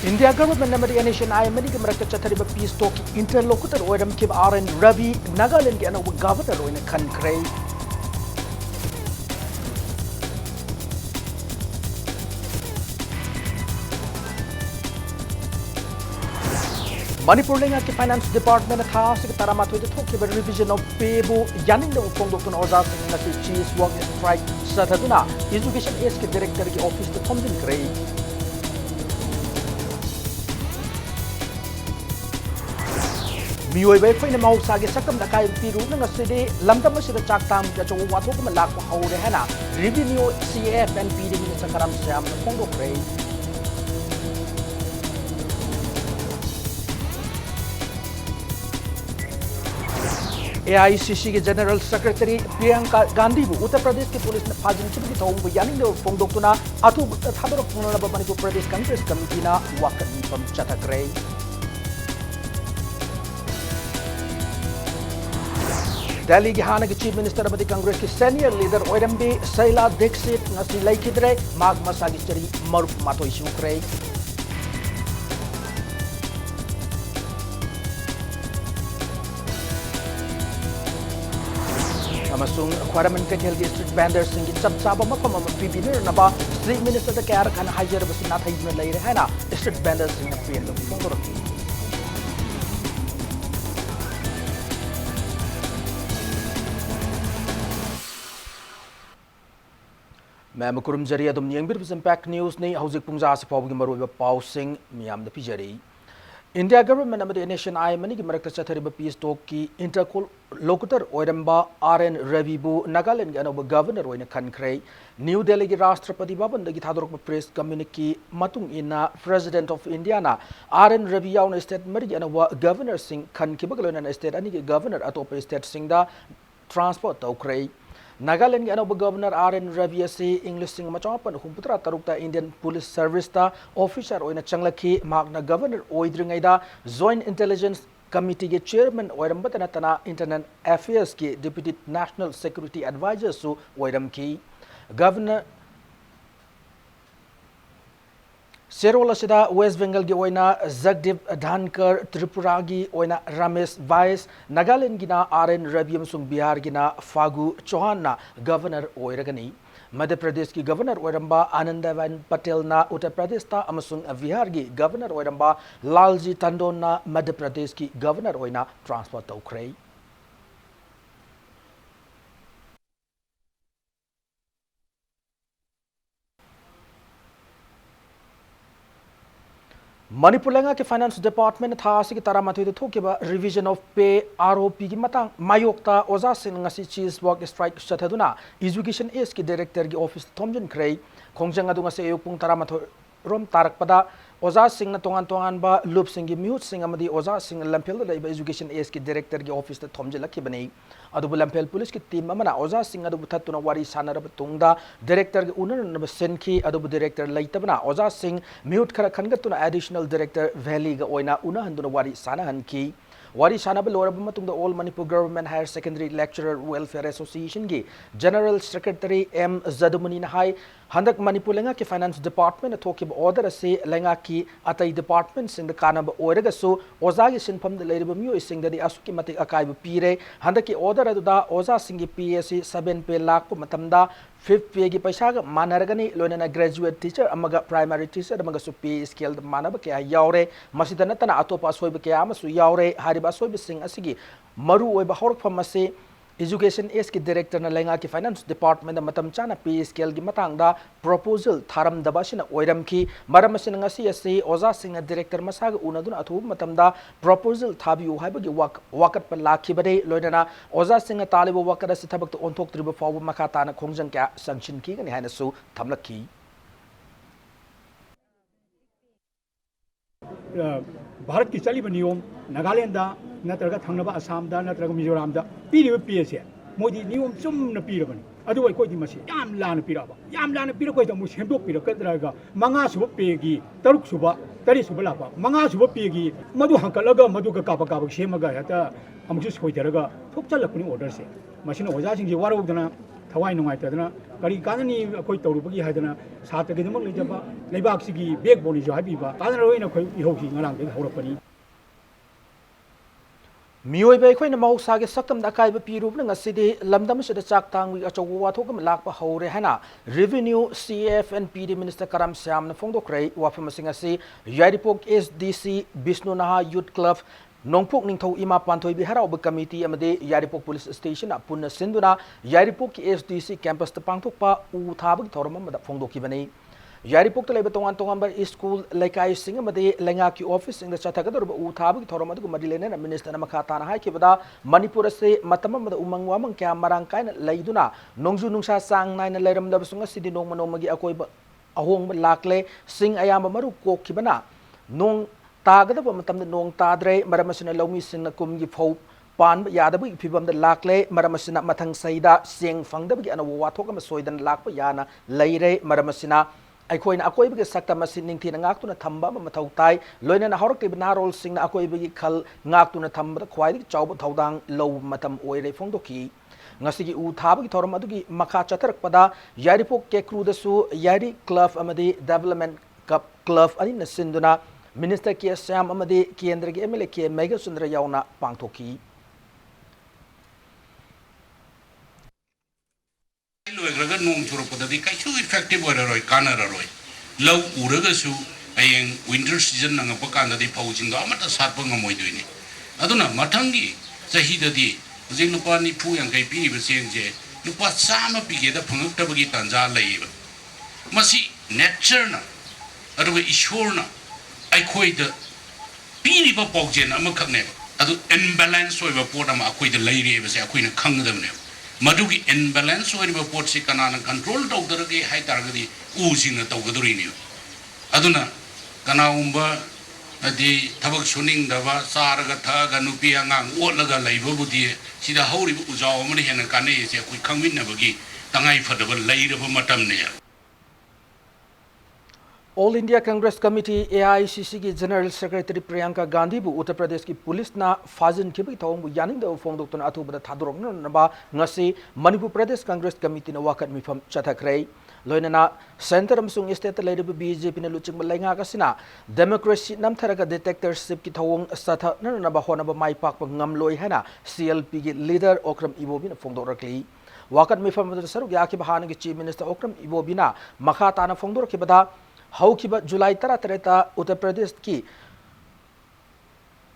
India government namadi nation I many America chathariba peace talk interlocutor oiram kib RN Ravi Nagaland ki anaw governor oina khankre Manipur lenga ki finance department tha sik taramatoi de thok revision of pay bu yaning de phongdok tun oza sing na si cheese work strike sathaduna education aid ki director ki office de thomjin kre Mioi bai khoina mau sage sakam da kai piru na ngaside lamdam asida chak tam ja chaw wathok ma lak pa haure hana revenue CF and PD ni sakaram syam phongdo kre AICC के general secretary Priyanka Gandhi बु उत्तर प्रदेश के police ने फाजिन की थोंग बु यानी दो फोंगदोक तुना अथु थादरक पुनरब मणिपुर प्रदेश Congress committee ना वाकनी पम चथकरे दिल्ली की हाना के चीफ मिनिस्टर अमदी कांग्रेस की सीनियर लीडर ओइरम्बी शैला दीक्षित नसी लैखिद्रे माग मसागी चरी मरुप मातोई सुक्रे अमसुंग ख्वारमन कैथल की स्ट्रीट वेंडर सिंह की चपचाब मफम पीबीनर नबा स्ट्रीट मिनिस्टर के आर खान हाइजर बस ना थैन लैरे हैना स्ट्रीट वेंडर सिंह पेन लो फोंदोरकी मैं मकुरुम जरी अदम यंगबिर इम्पैक्ट न्यूज ने हौजिक पुंजा से फावगी मरुब पाउसिंग मियाम द पिजरी इंडिया गवर्नमेंट अमदी नेशन आई मनी की मरक चथरिब पीस टॉक की इंटरकोल लोकुटर ओइरंबा RN रविबु नागालैंड के अनोब गवर्नर ओइना खनख्रे न्यू दिल्ली की राष्ट्रपति भवन दगी थादोरक प्रेस कम्युनिटी मतुंग इना प्रेसिडेंट ऑफ इंडिया ना RN रवि याउन स्टेट मरी अनोब गवर्नर सिंह खनखिबगलोना स्टेट अनि के गवर्नर अतोप स्टेट सिंगदा ट्रांसफर तौख्रे नागालैंड के अनोब गवर्नर RN रवि से इंग्लिश सिंह मचापन हुंपुत्रा तरुकता इंडियन पुलिस सर्विस ता ऑफिसर ओइना चंगलखी मागना गवर्नर ओइद्रिंगैदा जॉइंट इंटेलिजेंस कमिटी के चेयरमैन ओइरंबतना तना इंटरनल अफेयर्स के डिप्यूटी नेशनल सिक्योरिटी एडवाइजर सु ओइरंकी गवर्नर सेरोल असिदा वेस्ट बेंगल की ओइना जगदीप धानकर त्रिपुरा की ओइना रमेश वाइस नागालैंड गिना RN रवि अमसुंग बिहार गिना फागु चौहान ना गवर्नर ओइरगनी मध्य प्रदेश की गवर्नर ओइरंबा आनंदीबेन पटेल ना उत्तर प्रदेश ता अमसुंग बिहार की गवर्नर ओइरंबा लालजी टंडन ना मध्य प्रदेश की गवर्नर ओइना ट्रांसफर तौख्रे मणिपुर लेंगा के फाइनेंस डिपार्टमेंट था की तरामाथोई थोकिबा रिविजन ऑफ पे ROP की मतंग मायोक्ता ओजा सिंह चीज वर्क स्ट्राइक चथदुना एजुकेशन एज की डायरेक्टर की ऑफिस थोमजन ख्रे खोंजंग अदुंग से अयुपुंग तरामाथोई रोम तारकपदा ओजा सिंह तोंगान तोंगानबा लुप सिंह की म्यूट सिंह अमदी ओजा सिंह लंफेल लेबा एजुकेशन एज की डायरेक्टर की ऑफिस थोमजलखिबनी अदुबु लंफेल पुलिस की टीम अमना ओजा सिंह अदुबु थत्तुना वारी सानरब तुंगदा डायरेक्टर की उनन सेनखी अदुबु डायरेक्टर लैतबना ओजा सिंह म्यूट खरा खनगतुना एडिशनल डायरेक्टर वैली गा ओइना उना हंदुना वारी सानहनकी वारी सानब लोरब मतुंगदा all Manipur government higher secondary lecturer welfare association की जनरल सेक्रेटरी M जदुमनी हाई हंदक मणिपुर लेंगा की फाइनेंस डिपार्टमेंट थोकिब ऑर्डर से लेंगा की अतई डिपार्टमेंट सिंह कानब ओरगसु ओजा की सिनफम लेरिब मियोइ सिंगदि असुकी मतिक अकाइब पीरे हंदक की ऑर्डर अदुदा ओजा सिंह की PSC 7 पे लाख मतमदा 5th पे की पैसा मानरगनी लोनना ग्रेजुएट टीचर अमगा प्राइमरी टीचर अमगा सु पे स्केल मानब क्या यावरे मसिदा नतना अतोप असोइब क्या अमसु यावरे हारिबा असोइब सिंह असिगी मरु ओइबा हौरकफम असे एजुकेशन एज की डायरेक्टर लेंगा की फाइनेंस डिपार्टमेंट मतम चाना पे स्केल की मतंगदा प्रपोजल थारम दबासिना ओइरमखी मरम असिन ngasi असे ओजा सिंह डायरेक्टर मसाग उनदुन अथु मतमदा प्रपोजल थाबियु हाइबगी वाकत पर लाखिबदे लोइना ओजा सिंह तालिबो वाकत असे थबक ओंथोक त्रिबो फाव मखा ताना खोंजंग क्या संक्शन की गनि हाइनसु थमलखी भारत की चली नियम नागालैंड नत्रगा थंगनबा असम नत्रगा मिजोराम पीरिब पीएसे मोदी नियम चुम्न पीरबनी अदु अखोइदि मसी याम लान पीरबा याम लान पीरकोइद मु सेंदोक पीरकद्रागा मंगा सुब पेगी तरुक सुब तरी सुब लापा मंगा सुब पेगी मधु हंकलगा मधुगा काबा काबा सेमगा हता अमुसु सोइदरगा थोकचलकनी ऑर्डर से मसिन ओजासिंग जे वारौदना थवाई नुंगाइतदना करी काननी अखोई तौरुबगी हाइदना सातगिदमक लेजबा लेबाक्सिगी बेकबोनी जो हाइबिबा कानरोइना अखोई इहोगी ngalaंग हौरपनी मियोइब अखोइना मौसागे सक्तम अकाइब पीरुबना ngasidi lamdam sida chak tangwi achowa wathok am lakpa hore hana revenue CF and PD minister Karam Syam na phongdokrei wafam singasi Yaripok SDC Bisnu Naha Youth Club Nongpok Ningthau Ima Panthoi Biharau Committee amade Yaripok Police Station apuna sinduna Yaripok SDC campus ta pangthokpa u thabag thoram da phongdokibani Yaripok to leba tongan tongan bar school laikai sing amade lenga ki office ing da chathagador u thabag thoram adu madilena minister na makata na haikibada Manipur se matam amada umangwa mang kya marang kaina laiduna nongju nungsa sang naina leiram da sunga sidi nong manomagi akoi ahong lakle sing ayamba maru kokibana nong तागदब मतम नोंग ताद्रे मरमसिना लौमी सिंना कुमगी फौ पान Yadav फिबम the लाकले मरमसिना मथंग सैदा सेंग फंगदब की अनव वाथोक म सोइदन लाकप याना लैरे मरमसिना अखोइन अकोइबगे सक्ता मसिन निंगथि नागतुना थंबा मथौ ताइ लोइना हरक्तिब नारोल सिंना अकोइबगी खल नागतुना थंबद ख्वाइदि चाउब थौदांग लौ मतम ओइरे फोंदोकी ngasi u thabagi thoram adugi makha chatarkpada Yaripok Kekrudasु Yari Club amadi Development Cup Club ani nasinduna Minister K. Syam amade Kendra ki MLA K. Mega Sundra yauna pangthoki loigraga nong thuropodadi kaisu effective oraroi kanararoi low uragasu ayeng winter season nanga pakanda di paujing amata satpa ngamoi doini aduna mathangi sahidadi jing lupa ni phu yang kai pi besengje lupa sama pige da phangak bagi tanja laiba masi nature na aduga ishor na अखोई the पीरी बा पॉक्जेन अम खकने अदु imbalance होइबा pot अम अखोई the लैरे बसे अखोई न खंगदमने मदुगी imbalance होइबा pot से कनाना control तौदरगे high तारगदी उसिंग न तौगदुरिनि अदुना कनाउंबा अदि थबक सुनिंग दबा सारगा थगा नुपी अंगांग ओलगा लैबबुदि सिदा हौरिब उजाव अमने हेन काने से अखोई खंगमिनबगी तंगाइ फदब लैरब मतमने All India Congress Committee AICC की General Secretary Priyanka Gandhi bu Uttar Pradesh की पुलिस ना फाजिन की भी थाउंग यानिंग द फोंग दोक्तन अथु बद थादुरक नबा ngasi Manipur Pradesh Congress Committee na wakat mifam chathakrai loinana center amsung state leader BJP na luching malainga kasina democracy namtharaga detectorship ki thawong satha na ba hona ba mai pak ngam loi hana CLP ki leader Okram Ibobi na फोंग दोरकली wakat mifam bad saru ya ki bahana ki chief minister Okram Ibobi na makha ta na फोंग दोरक bada हौकिबा जुलाई 13 उत्तर प्रदेश की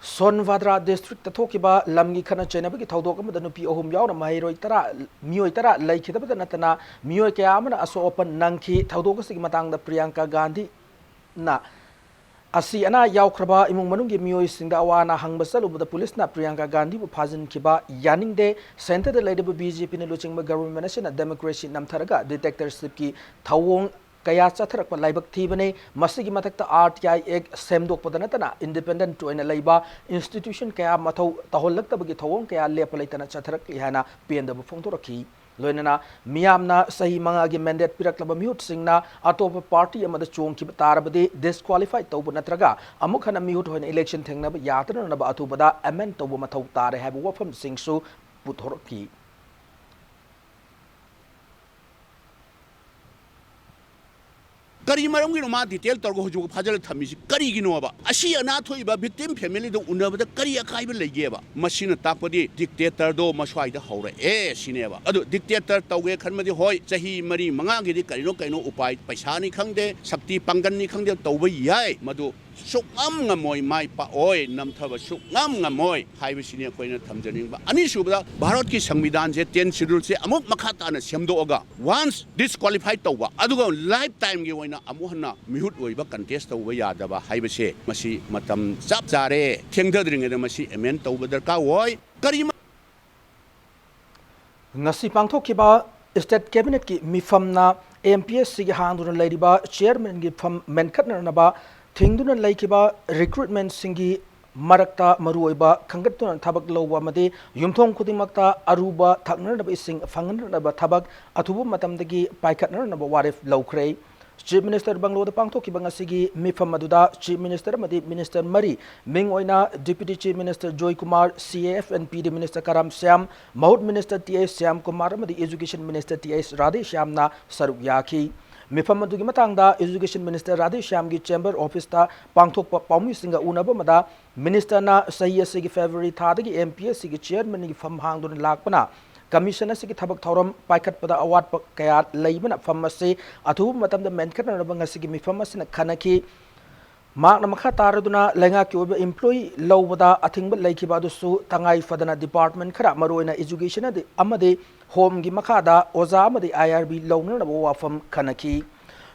Sonbhadra district थोकिबा लमगी खना चेनब की थौदोक अमद नुपी अहुम यावना महिरोय तरा मियोय तरा लैखिदबद नतना मियोय कयामना असो ओपन नंखी थौदोक सिग मतंग प्रियंका गांधी ना asi ana yaukhraba imung manunggi mioi singda awana hangba salubda police na Priyanka Gandhi bu phajin khiba yaning de center de leader BJP ne luchingba government na democracy namtharaga detectorship ki thawong kaya chatharak pa laibak thibane masigi mathakta RTI ek semdok padanatana independent to ina laiba institution kaya mathau tahollaktabagi thawong kaya lepalaitana chatharak lihana penda bu phongtorakhi loinana miyamna sahi manga gi mandate piraklaba mihut singna atop party amada chongki tarabade disqualified tawbu natraga amukhana mihut hoina election thengna ba yatana na ba atubada amend tawbu mathau tare habu wafam singsu puthoraki करी मरम गिनो मा detail तौर हुजु फाजल थमिसि करी गिनोबा असी अना थोइबा victim family दो उनबदा करी अखाइब लेगेबा मसिन ताकपदि डिक्टेटर दो मस्वाइदा हौरे ए सिनेबा अदु डिक्टेटर तौगे खनमदि होय चाही मरी मंगा गिदि करिनो कइनो उपाय पैसानी खंगदे शक्ति पंगननी खंगदे तौबा याय मदु सुकम ngमोय माइ पाओय नमथबा सुकम ngमोय हाइबसिने कोइना थमजनिंबा अनि सुबदा भारत की संविधान से 10 शेड्यूल से अमुक मखा ताना सेमदोगा वंस डिस्क्वालिफाइड तौबा अदुगा लाइफ टाइम गे वइना अमुहना मिहुत ओइबा कंटेस्ट तौबा यादबा हाइबसे मसी मतम चाप चारे थेंगदरिंगे मसी एमेन तौबा दरका ओय करी ngasi pangthokkiba state cabinet ki mifamna MPSC gi hangduna leiriba chairman gi fam menkhatna naba thingduna laikiba recruitment singi marakta maruoiba khangatuna thabak lawwa made yumthong khudimakta aruba thaknarnaba ising fangnarnaba thabak athubu matamdagi paikhatnarnaba warif lawkhrei Chief Minister Banglo pangthokkiba ngasigi mifam aduda Chief Minister amadi Minister Mari ming oina Deputy Chief Minister Joy Kumar, CAF and PD Minister Karam Syam, Mahut Minister T.S. Syam Kumar amadi Education Minister T.S. Radhe Syamna saruk yaki. Mifam adugi matangda Education Minister Radhe Syamgi Chamber Office ta pangthokpa paumuisinga unaba mada Minister na sahi asigi February thadagi MPS gi chairman gi fam hangdun lakpana Commission asigi thabak thoram paikat pada award kaya laibana famasi athu matamda menkhatna rabang asigi mifam asina khanaki mak na makha taraduna lenga ki oba employee lowbada athingba laikhiba dusu tangai fadana department khara maroina education adi amade home gi makhada oza amade IRB lowna na wafam khanaki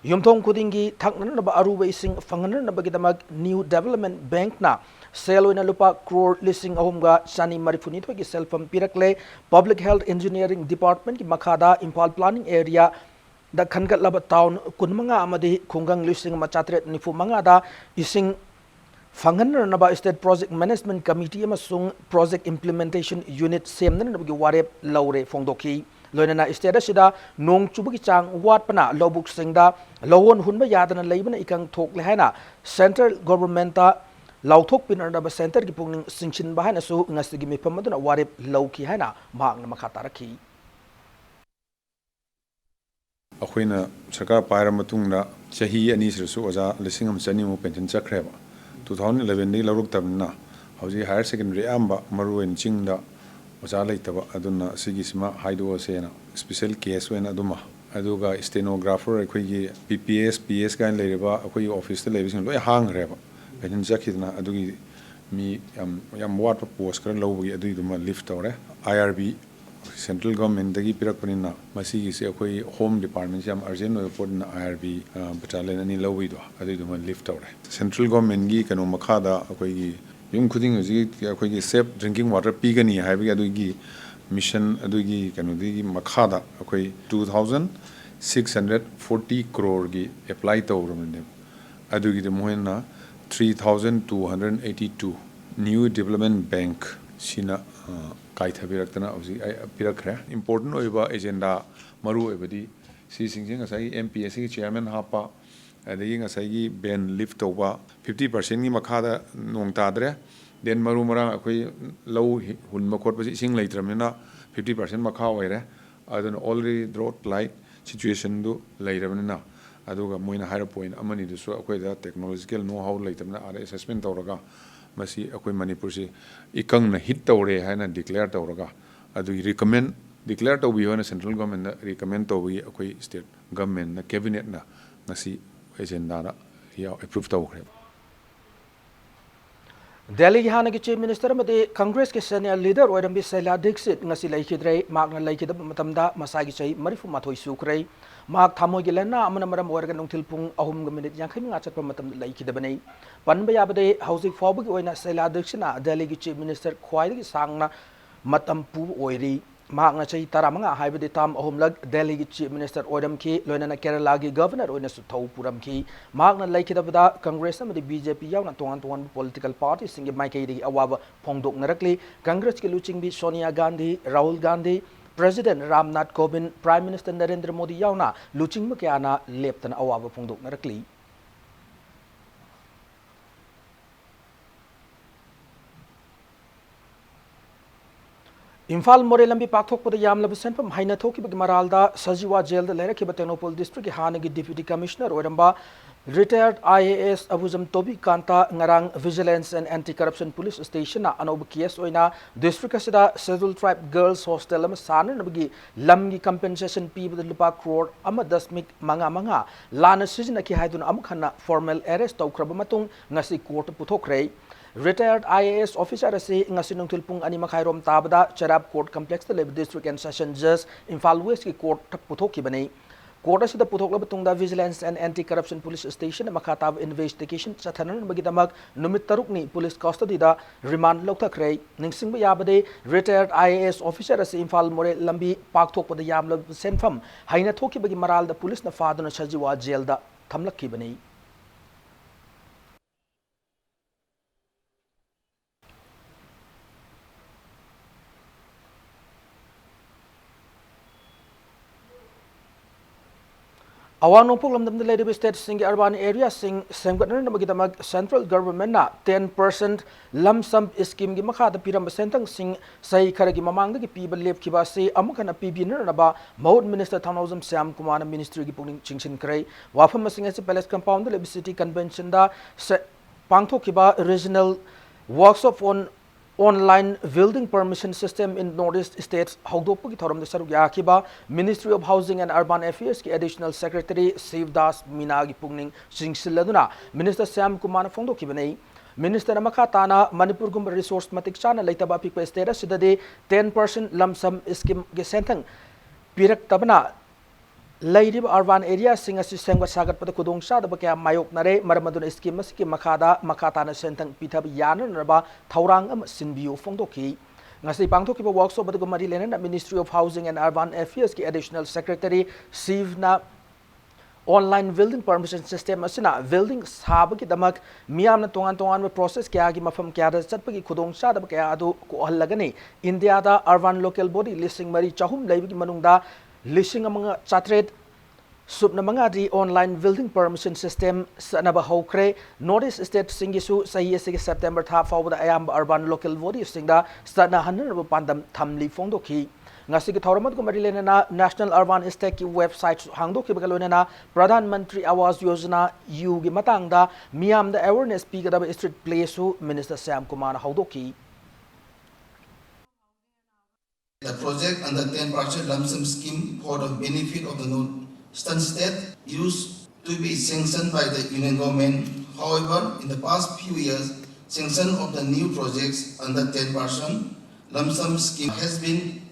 yumthong khudingi thakna na ba aruba ising fangana na bagidamak new development bank na Seloina lupa crore listing ahumga Shani Marifuni thogi selfam pirakle public health engineering department ki makhada impal planning area da khangat laba town kunmanga amadi khungang listing machatre nifu manga da ising fangan na state project management committee amasung project implementation unit semna na gi warep laure fongdoki loinana state asida nong chubugi chang watpana lobuk singda lowon hunba yadana leibana ikang thokle haina central government ta Lauthok pinarnaba center ki pungning singchin bahana su ngasigi mifam aduna warep lauki haina mahakna makhataraki अखोइना सरकार पायरा मतुंगना चाही अनि सरसु ओजा लिसिंग हम चनी मु pension चखरेबा 2011 नि लरुक तबना हौजी higher secondary आंबा मरुएन चिंगदा ओजा लेतबा अदुना सिगिसमा हाइदो सेना स्पेशल केस वेन अदुमा अदुगा स्टेनोग्राफर अखोइगी पीपीएस पीएस गाइन लेरेबा अखोइ ऑफिस ते लेबिसिंग लोय हांगरेबा पेंशन चखिदना अदुगी मी यम वाट पोस्ट कर लौबगी अदुइदुमा lift तौरे IRB Central government dagi pirakpanina masigi se akoi home department jam urgent report na IRB battalion ani lowi do adu ma lift tawre central government gi kanu makhada akoi gi yum khuding ji akoi gi safe drinking water pigani haibi adu gi mission adu gi kanu di makhada akoi 2640 crore gi apply tawrumne adu gi de mohena 3282 new development bank sina kai thabirakna ausi pirakre important oiba agenda maru oibadi si singjing asai MPSC chairman hapa adagi ngasai gi ben lift over 50% gi makhada nong tadre den maru marang akoi low hun makhot ba sing leitramina 50% makha oire adun already drought like situation du leiramina aduga moina higher point amani du so akoi da technological know how leitamna are assessment tawraga masi akoi Manipur si ikang na hit tawre haina declare tawraga adu recommend declare to bi hona central government na recommend to bi akoi state government na cabinet na ngasi agenda na ya approve tawre Delhi ki hana ki chief minister amadi Congress ki senior leader oirambi Saila Dixit ngasi laikhidrei magna laikhida matamda masagi chai marifu mathoi sukrei mak thamoi gi lena amana maram oirga nongthil pung ahum ga minute yankhai nga chatpa matam laikhida banei panba yabade housing fobu gi oina Saila Dixit na Delhi ki chief minister khwai gi sangna matam pu oiri magna chai taramanga haibade tam ahumlag Delhi ki chief minister oiram ki loina Kerala gi governor oina su thau puram ki magna laikhida bada Congress amadi BJP yauna tongan political party singi maikai di awaba phongdok narakli Congress ki luching bi Sonia Gandhi Rahul Gandhi President Ramnath Kovind Prime Minister Narendra Modi yauna luching makiana leptan awaba phongdok narakli Imphal More lambi pakthokpada yamlaba senfam haina thokibagi maralda Sajiwa jail da lehrakiba Tenopol district ki hanagi deputy commissioner oiramba retired IAS Abuzam Tobi Kanta ngarang vigilance and anti-corruption police station na anob case oina district asida scheduled tribe girls hostel ama sana nabagi lamgi compensation pibada lupa crore ama dasmik manga lana sijina ki haidun amkhana formal arrest tawkraba matung ngasi court puthokre Retired IAS officer asi ngasi nungthil pung ani makhairom tabada Charab Court Complex the Leb District and Session Judge Imphal West ki court puthoki bani court asida puthokla batungda Vigilance and Anti-Corruption Police Station makhatab investigation chathanan magidamak numit tarukni police custody da remand lokthakre ningsingba yabade retired IAS officer asi Imphal More lambi pakthokpada yamla senfam haina thoki bagi maral da police na faduna Sajiwa jail da thamlakki bani Awang nongpok lamdam lady state sing urban area sing semgatna magidamag central government na 10% lump sum scheme gi makha da piram sentang sing sai kharagi mamang da gi piba lep ki ba se amukana pibina na ba maud minister thanozam syam kumar ministry gi pungning chingshin krai wafam sing as palace compound le city convention da pangthok ki ba regional workshop on online building permission system in northeast states hogdokpagi thoram de saruk yakiba Ministry of Housing and Urban Affairs ki additional secretary Sivdas Mina gi pungning singsiladuna Minister Sam Kumar phongdoki banei Minister amakha tana Manipur gum resource matik chana leitaba pikpa state sidade 10% lump sum scheme ge sentang pirak tabna Lady urban area sing as sengwa sagat pada kudong sa daba kaya mayok nare maramadun scheme masiki makata na sentang pithab yana naba thaurang am sinbiyo phongdoki ngasi pangthoki ba workshop badu mari lena Ministry of Housing and Urban Affairs ki additional secretary Sivna online building permission system asina building sabagi damak miyam na tongan process kaya gi mafam kaya da chatpagi kudong sa daba kaya adu ko hallagani India da urban local body listing mari chahum laibagi manungda Listing among chatred subna mangadi online building permission system sanaba hokre notice state singisu sahi sig September tha fawda ayam urban local body singda sana hanan pandam thamli phongdoki ngasi ki thoramat ko marilena na national urban estate ki website hangdoki bagalona na pradhan mantri awas yojana u gi matangda miyam da awareness pi gadaba street place su minister Sam Kumar hawdoki The project under 10% lump sum scheme for the benefit of the northern state used to be sanctioned by the union government. However, in the past few years, sanction of the new projects under 10% lump sum scheme has been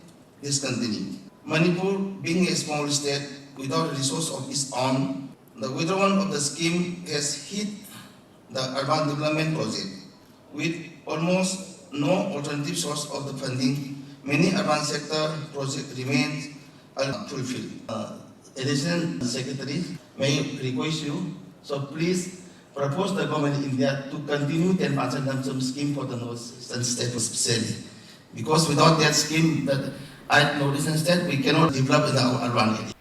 discontinued. Manipur, being a small state without a resource of its own, the withdrawal of the scheme has hit the urban development project with almost no alternative source of the funding. Many urban sector projects remain unfulfilled. Additional Secretary, may request you, so please propose the government of India to continue 10% lump sum scheme for the northern state especially. Because without that scheme, at northern state, we cannot develop in our urban area.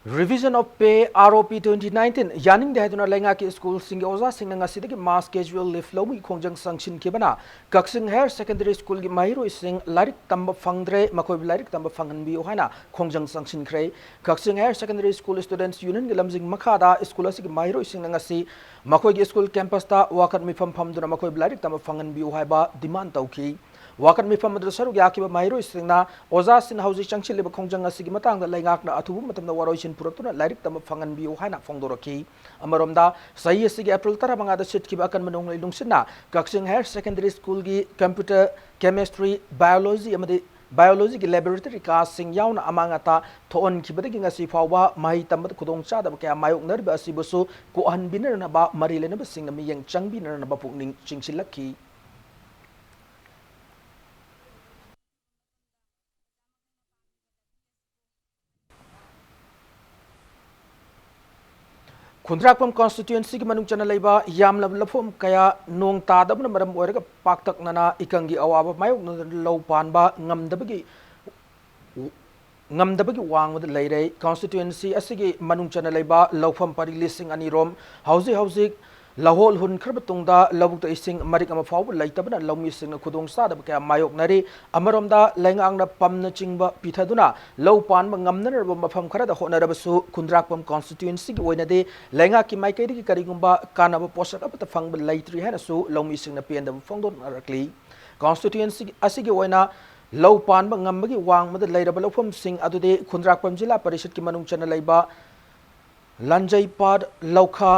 Revision of pay ROP 2019 yaning dehaduna lenga ki school singe oza singna ngasi de mass casual leave lomi khongjang sanction kibana kaksing higher secondary school gi mahiro sing larik tamba phangdre makoi larik tamba phangan bi ohana khongjang sanction khrei kaksing higher secondary school students union gi lamjing makhada school asigi mahiro sing ngasi makoi gi school campus ta wakat mi pham duna makoi larik tamba phangan bi ohaiba demand tauki wakan mi pham madra saru yakiba mahiro singna oza sin hauji changchil le khongjang asigi matang da laingak na athubu matam da waroi sin puratuna larik tam phangan biu haina phongdoraki amaromda sahi asigi April tara manga da sit ki ba kan manong lungsina kaksing higher secondary school gi computer chemistry biology ki laboratory ka sing yauna amanga ta thon ki badagi ngasi fawba mai tam khudong cha da kya mayok nar ba sibusu ko han binar na ba mari le na ba sing mi yang chang binar na ba pukning chingsilaki Khundrakpam constituency ki manung chana leiba yamlam lafom kaya nong tadabna maram oiraga paktak nana ikangi awaba mayok low panba ngamdabagi wangwad leirei constituency asigi manung chana leiba lawfam pari lising ani rom hausi lahol hun kharbtungda labukta ising marik ama fawbu leitabna lawmi singna khudong sada kaya mayok nari amaromda lengangna pamna chingba pithaduna law panba ngamna ba mafam kharada honarabasu khundrakpam constituency gi oinade lenga ki maikeri ki karigumba kanaba posak apata phangba leitri hana su lawmi singna penda phongdon arakli constituency asigi oina law panba ngambagi wangmada leiraba lawfam sing adude khundrakpam jila parishad ki manung chana leiba lanjai pad laukha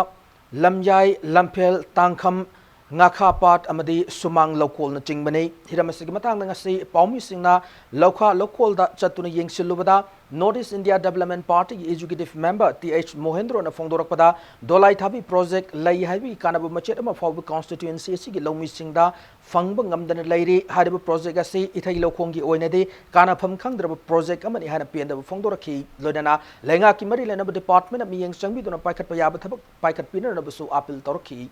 lamjai lampel tangkham ngakha pat amadi sumang lokol na chingbani hiramasi matang na ngasi paumi singna lokha lokol da chatuna yengsilubada Northeast India Development Party executive member TH Mohendro na phongdorakpada dolai thabi project lai haibi kanaba machet ama fawbu constituency sigi lomi singda phangba ngamdana lairi hariba project asi ithai lokhongi oinade kana pham khangdraba project amani hana penda phongdorakhi loidana lenga ki mari lena department ami yeng changbi dona paikhat pa yaba thabak paikhat pinana basu appeal torki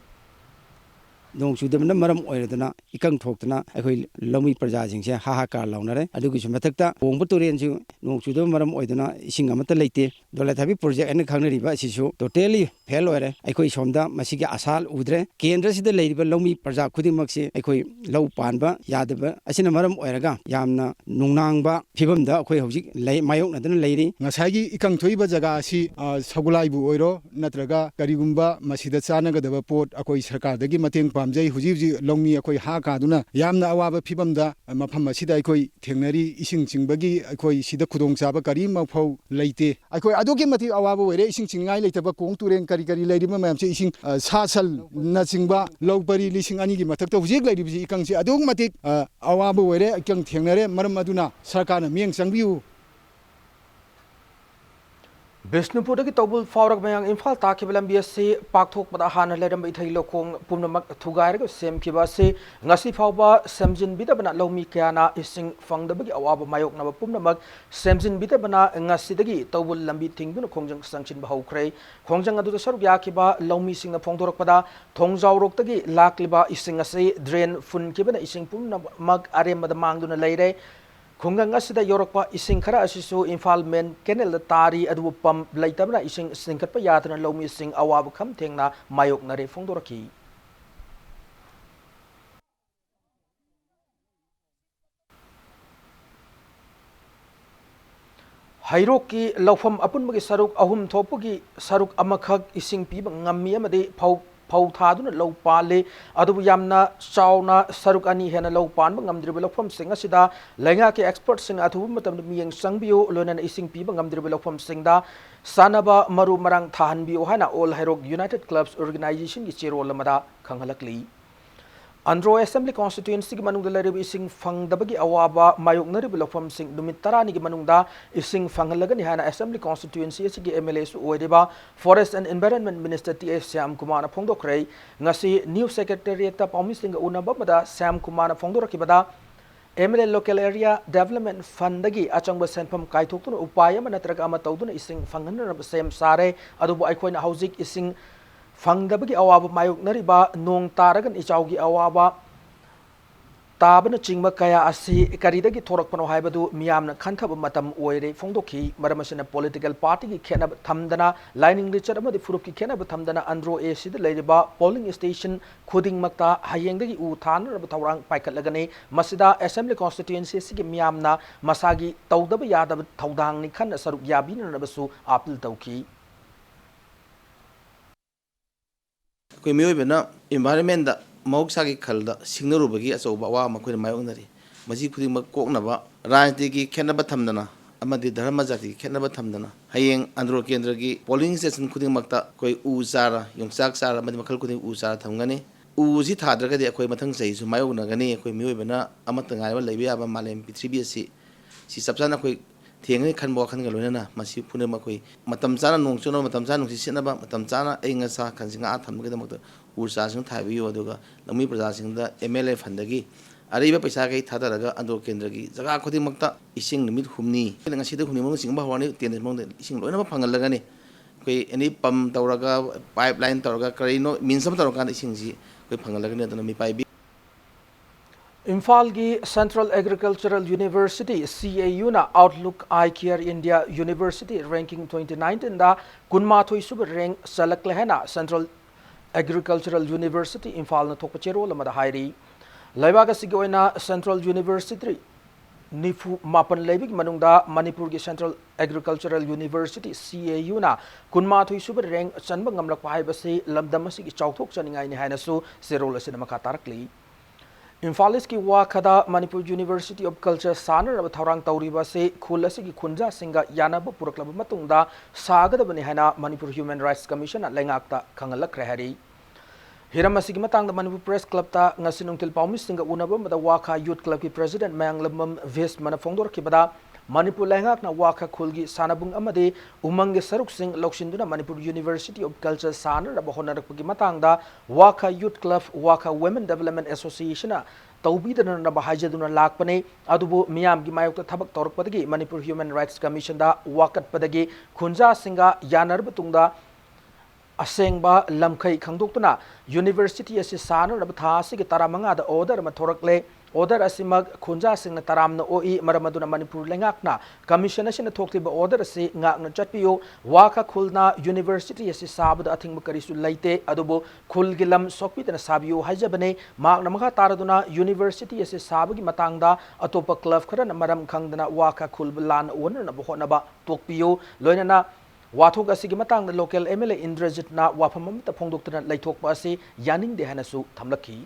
nong chudamna maram oiradana ikang thokdana akhoi lomi praja jingse hahacar launare adugi mathakta bongbu turen ju nong chudam maram oidana ising amata leite dola thabi project en khangnari ba sisu totally fail oire akhoi somda masigi asal udre kendra sida leiriba lomi praja khudimak se akhoi lau panba yadaba asina maram oiraga yamna nungnangba phibamda akhoi hojik lei mayok nadana leiri ngasagi ikang thoiba jaga asi sagulai bu oiro natraga karigumba masida chanagadaba pot akoi sarkar dagi mateng pamjai huji huji longmi akoi ha ka duna yamna awaba phibamda mafam asida akoi thengnari ising chingbagi akoi sida khudong chaba kari mafau leite akoi adogi mati awaba were ising chingai leitaba kong turen kari kari leirima mayam che ising sasal na chingba lawpari lising ani gi mathakta huji leiribji ikang si adog mati awaba were ikang thengnare maram aduna sarkarna mieng changbiu Bisnupur की तौबुल फावरक मयांग इम्फाल ताकि लंबी से पाकथोक पदा हाना लेरम इथै लोकोंग पुनमक थुगायरग same किबा से ngasi फावबा सेमजिन बिदबना लौमी क्याना इसिंग फंगदबगी अवाब मायोक नब पुनमक सेमजिन बिदबना ngasi दगी तौबुल लंबी थिंगबुन खोंजंग संचिन बहौख्रै खोंजंग अदु सरुक याकिबा लौमी सिंग फोंदोरक पदा थोंजावरोक तगी लाकलिबा इसिंग असे ड्रेन फुन किबना इसिंग पुनमक अरेमद मांगदुना लेरे खुंगंग असिदा योरकपा इसिंग खरा असिसु इम्फाल मेन केनेल तारी अदु पम लैतबना इसिंग सिंगकपा यातना लौमी सिंग अवाब खम थेंगना मायोक नरे फोंदोरकी हाइरोक की लौफम अपुनबगी सरुक अहुम थोपगी सरुक अमखक इसिंग पीब ngami amade phau thaduna lau pale adu yamna chauna saruk ani hena lau pan ngamdribe lokpham singa sida lenga ke expert sing athu matam miyeng sangbiyo lonan ising pi ngamdribe lokpham singda sanaba maru marang thahan biyo hana all hairok united clubs organization ki chero lamada khanghalakli Andro Assembly constituency ki manungda laribi ising fangdabagi awaba mayoknaribi lokpham sing numit tarani ki manungda ising fangalagani hana Assembly constituency asigi MLA su oideba Forest and Environment Minister T.S. Syam Kumar na phongdokrei ngasi new secretariat ta paumising unaba mada Syam Kumar na phongdorakibada MLA local area development fund dagi achangba senpam kaithokuna upaya manatraga ama tawduna ising fanganarab sem sare adubu aikoina hauzik ising फंगदबगी अवाब मायोकनरिबा नोंग Tharakan इचाउगी अवाबा ताबन चिंगब कया असि करिदगी थोरकपनो हाइबदु मियामना खनखब मतम ओइरे फोंदोखी मरमसना political party की खेनब थमदना lining richer अमदि फुरुप की खेनब थमदना अंद्रो acid लेरिबा polling station खुदिंग मक्ता हायेंगदगी उ थानरब थौरांग पाइकलगने मसिदा assembly constituency सिगी मियामना मसागी तौदब Yadav थौदांगनि खन सरुक याबिनरबसु appeal तौखी कोई मियोबना environment दा मौसागी खलदा सिंगनरुबगी अचौबा वा मखोय मायोगनरी मजी खुदिमक कोकनबा राजनीति की खेनब थमदना अमदि धर्म जाति की खेनब थमदना हयेंग आंध्र केंद्र की पोलिंग स्टेशन खुदिमकता कोई उ चारा योंचाक चारा मदि मखल खुदिम उ चारा थमगनी उ जी थाद्रगदि अखोय मथंग सहीसु मायोगनगनी अखोय मियोबना अमत गायबा लेबे याबा मालेम पृथ्वी असि सि सबसाना अखोय थेंगनि खनबो खनग लोनना मसी पुने मखोय मतम चाना नोंचनो मतम चाना नोंसि सिनबा मतम चाना एंगसा खनसिंगा थमगदमक उर्सा सिंग थाबियो अदुगा लमी प्रजा सिंगदा MLA फंदगी अरिबा पैसा गई थादरगा अंदो केंद्र की जगह खुदिमकता इसिंग निमित हुमनी ngasiदा हुमनी मंग सिंग बाहवानी तेन मंग इसिंग लोइना फंगलगनी कोई एनी पम तौरगा पाइपलाइन तौरगा करिनो मिनसम तौरगा इसिंग जी कोई फंगलगनी अदना मी पाइबी इम्फाल की सेंट्रल एग्रीकल्चरल यूनिवर्सिटी CAU ना आउटलुक आई केयर इंडिया यूनिवर्सिटी रैंकिंग 2019 दा कुनमाथोई सुब रैंक सलकले है ना सेंट्रल एग्रीकल्चरल यूनिवर्सिटी इम्फाल ना थोप चेरोल मदा हाइरी लैबाग सिगी ओइना सेंट्रल यूनिवर्सिटी निफु मापन लेबिग मनुंगदा मणिपुर की सेंट्रल एग्रीकल्चरल यूनिवर्सिटी CAU ना कुनमाथोई सुब रैंक चनब ngamlak पाइबसे लमदम सिगी चौथोक चनिंगाई नि हाइनसु सेरोल से मका तारकली इम्फाल की वाखदा मणिपुर यूनिवर्सिटी ऑफ कल्चर सानरब थौरांग तौरीबा से खुल की खुंजा सिंगा यानब पुरकलब मतुंगदा सागदबनि हैना मणिपुर ह्यूमन राइट्स कमीशन लेंगाक्ता खंगलक्रे हरी हिरम असिगी मतंग मणिपुर प्रेस क्लब ता ngasi nungtil paumi singa unaba mada waka youth club की president mayanglamam ves mana phongdor kibada Manipur लेंगाकना वाखा खुलगी सानबुंग अमदे उमंग सरुक सिंग लौसिंदुना मणिपुर यूनिवर्सिटी ऑफ कल्चर सानरब होनरकपगी मतंगदा वाखा youth club वाखा women development association तौबीदना हाइजदुना लाकपने अदुबु मियाम की मायोक्ता थबक तौरकपदगी मणिपुर ह्यूमन राइट्स कमीशन दा वाकटपदगी खुंजा सिंगा यानरब तुंगदा asengba lamkhai khangdoktuna university asi sanaraba tha asigi taramanga da order ma thorakle order asimag khunja singna taramna oi maramaduna Manipur lengakna commission asina thoktiba order asi ngakna chatpiyo waka khulna university asi sabda athingba karisu laite adubo khulgilam sokpitana sabiyo hajabane makna makha taraduna university asi sabagi matangda atopa club khara maram khangdana waka khulblan onana bohonaba tokpiyo loinana wathok asigi matangda local MLA Indrajitna waphamamta phongdoktana laithokpa asi yaning de hanasu thamlakhi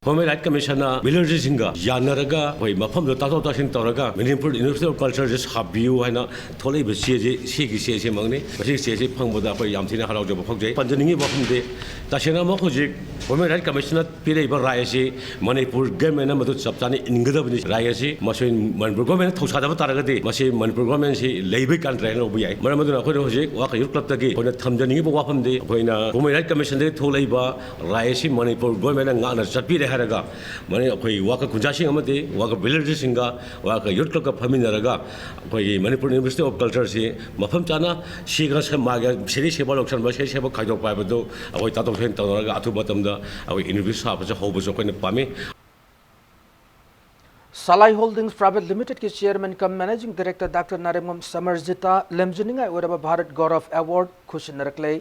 Human Rights Commission villagers singa yanaraga hoi mafam do tato tasin toraga Manipur University of Culture just habiu haina tholei be se mangne basi se phangboda hoi yamthina halau job phokje panjaningi bafumde tasena ma hoji Human Rights Commission pire ba rayasi Manipur government madu chaptani ingada bani rayasi masin Manipur government thosa da taraga de masi Manipur government si leibe kan train lo buyai maramadu na khoi hoji wa khayur club tagi hoi thamjaningi ba wafamde hoina Human Rights Commission de tholei ba rayasi Manipur government ngana chatpire haraga mane akhoi waka kunjasing amate waka villagers singa waka youth club ka phaminaraga akhoi Manipur University of Culture si mafam chana siga se maga seri seba loksan ba seba khaidok pa bado akhoi tatok sen tawraga athu batamda akhoi university sa ba hobo so koine pame Salai Holdings Private Limited के chairman cum managing director doctor Narengbam समरजिता लेमजनिंग ओरबा Bharat Gaurav award खुशनरकले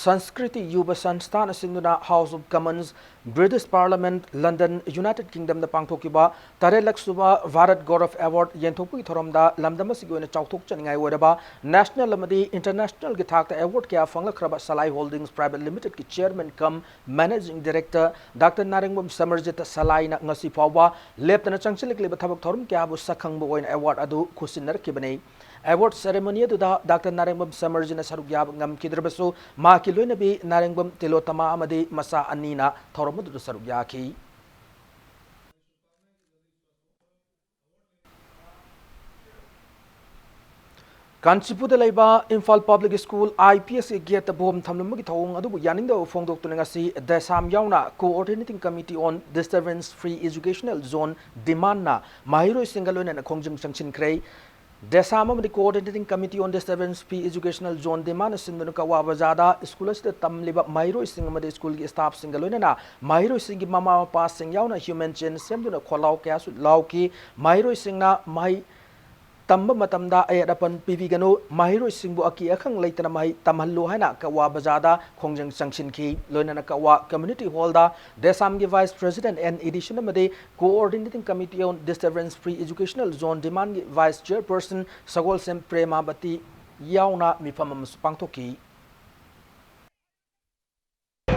संस्कृति युवा संस्थान सिंधुना House of Commons British Parliament London United Kingdom द पांगथोकिबा तारेलक सुबा भारत गौरव अवार्ड येंथोपुई थोरमदा लमदम सिगोने चाउथोक चनिंगाई ओरबा नेशनल लमदी इंटरनेशनल के थाकता अवार्ड के फंगलखरबा सलाई होल्डिंग्स प्राइवेट लिमिटेड के chairman cum managing director doctor Narengbam Samarjit सलाईना ngasi fawba leptana changchilikliba thabak thorum kya bu sakhangbo oin award adu khusinnar kibane award ceremony da Dr. Narengbam Samarjina Sarugyab ngam kidrabasu ma kiloina bi Narengbam Tilotama amadi masa anina thoromudu sarugyaki Kanchipur laiba Imphal Public School IPS gate bom thamlumgi thong adubu yaninda phongdok tunangasi desam yauna coordinating committee on disturbance free educational zone demand na mahiro singalona na khongjung changchin krei Desam amadi coordinating committee on disturbance free educational zone demand sindunu ka wabazada schools de tamliba mahiro sing amadi school gi staff singalona na mahiro sing gi mama pa sing yauna human chain semduna kholau kya su lauki mahiro sing na mai tamba matamda ayadapan pivigano mahiro singbu aki akhang leitana mai tamhallu haina kawa bazada khongjang sanchin ki loinana kawa community hall da desam gi vice president and edition amade coordinating committee on disturbance free educational zone demand vice chairperson sagol sem premabati yauna mifamam pangthoki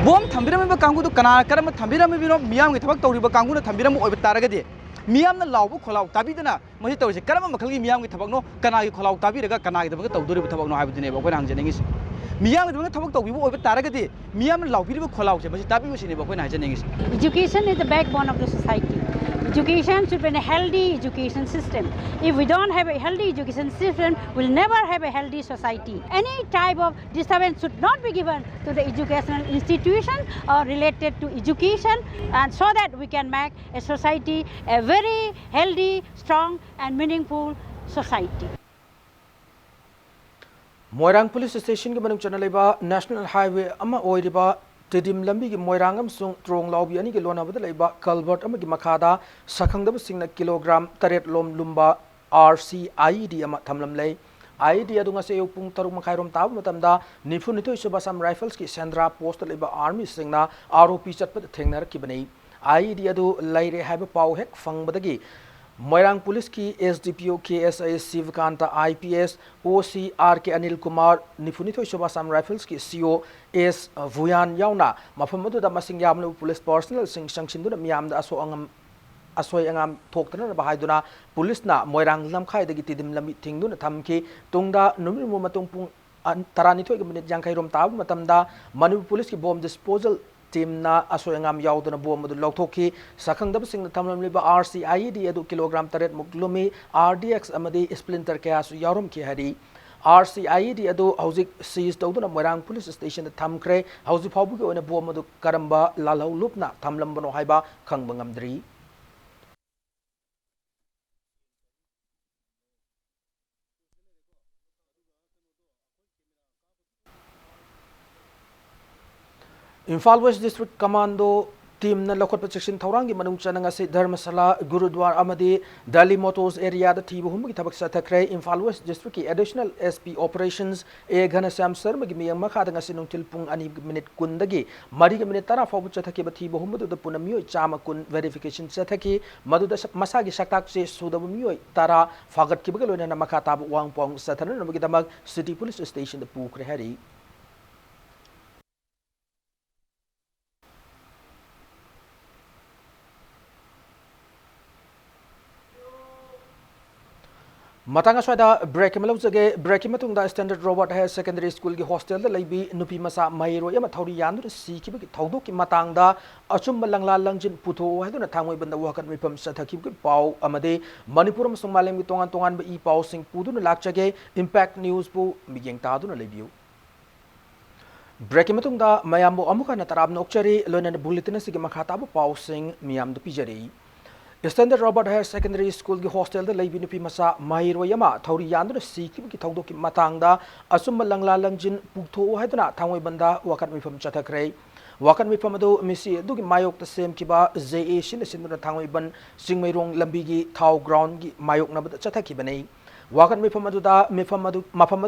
bom thambiramiba kangu kana karam thambiramiba miyam gi thabak tawriba kangu na thambiramu oiba taragadi miyamna lawbu kholau tabidana masi tawse karama makhalgi miyam gi thabakno kana gi kholau tabiraga kana gi thabak tawdoriba thabakno haibudine ba koina hanjenengis miyam gi thabak tawbibu oiba taragadi miyamna lawbiriba kholau se masi tabibu sine ba koina hanjenengis Education is the backbone of the society. Education should be a healthy education system. If we don't have a healthy education system, we'll never have a healthy society. Any type of disturbance should not be given to the educational institution or related to education, and so that we can make a society a very healthy, strong and meaningful society. Moirang Police Station के मनुंग चनलेबा National Highway ama oiriba Tidim lambi ki moirangam sung trong laubi ani ki lona bada laiba culvert ama ki makhada sakhangdaba singna kilogram taret lom lumba RCID ama thamlam lei IED adunga se upung tarung makhairom tabu matamda nifunito isubasam rifles ki Sandra post laiba army singna ROP chatpat thengnar ki bani IED adu laire haiba pau hek fangbadagi Moirang Police की SDPO KSI Sivkanta IPS OCR के Anil Kumar निफुनिथो शोभासाम rifles की CO S Vuyan यावना मफमदु दा मसिंग यामनु police personal सिंग संगसिंदुना मियामदा असोय अंगाम थोक्तना बाहायदुना पुलिसना मोइरांग लमखाय दगी तिदिम लमी थिंगदुना थमकी तुंगदा नुमिमु मतुंग पुंग 12 minute यांखाइरोम ताबु मतमदा Manipur police की bomb disposal टीमना असोयंगाम यावदना bomb अदु लौथोकी सखंगदब सिंग थमलमलिबा RCID अदु kilogram 3 मुक्लुमी RDX अमदी splinter कयासु यावरम की हरी RCID अदु हौजिक सीज तौदुना मोइरांग पुलिस स्टेशन थमख्रे हौजिक फावबुगी ओइना बॉम्ब अदु करंबा लालौ लुपना थमलंबनो हाइबा खंगबंगमद्री Imphal West District Commando team na lokot protection thawrangi manung chananga se Dharmasala Gurudwar amadi Delhi Motors area da thibu humgi thabak sa thakre Imphal West District ki additional SP operations e ghana sam sar magi miyang makha da ngasi nungtil pung ani minute kun dagi mari ga minute tara fabu chathaki ba thibu humdu da punamiyo chama kun verification chathaki madu da masagi saktak se sudabu miyo tara fagat ki bagalo na makha tabu wang pong sa thanan magi damag city police station da pukre hari Matanga swada break malawjage break matungda standard robot higher secondary school gi hostel da leibi nupi masa mairo yama thori yandu si ki thawdo ki matangda achum langla langjin putho haduna thangoi banda wakan mipam sathaki ki pau amade Manipur amsung malem gi tongan tongan ba I pau sing puduna lakchage impact news pu migeng taduna leibiu break matungda mayambo amuka na tarab nokchari loina bulletin sigi makhata ba pau sing miyam da pijari Standard Robert Higher Secondary School ki hostel da leibi nupi masa mahiro yama thori yandu si ki thawdo ki matangda asum langla langjin putho haiduna thangoi banda wakan mifam chathakre wakan mifam adu misi du ki mayok ta sem ki ba JA sin sinuna thangoi ban singmairong lambi gi thaw ground gi mayok na ba chathaki banei wakan mifam adu da mifam adu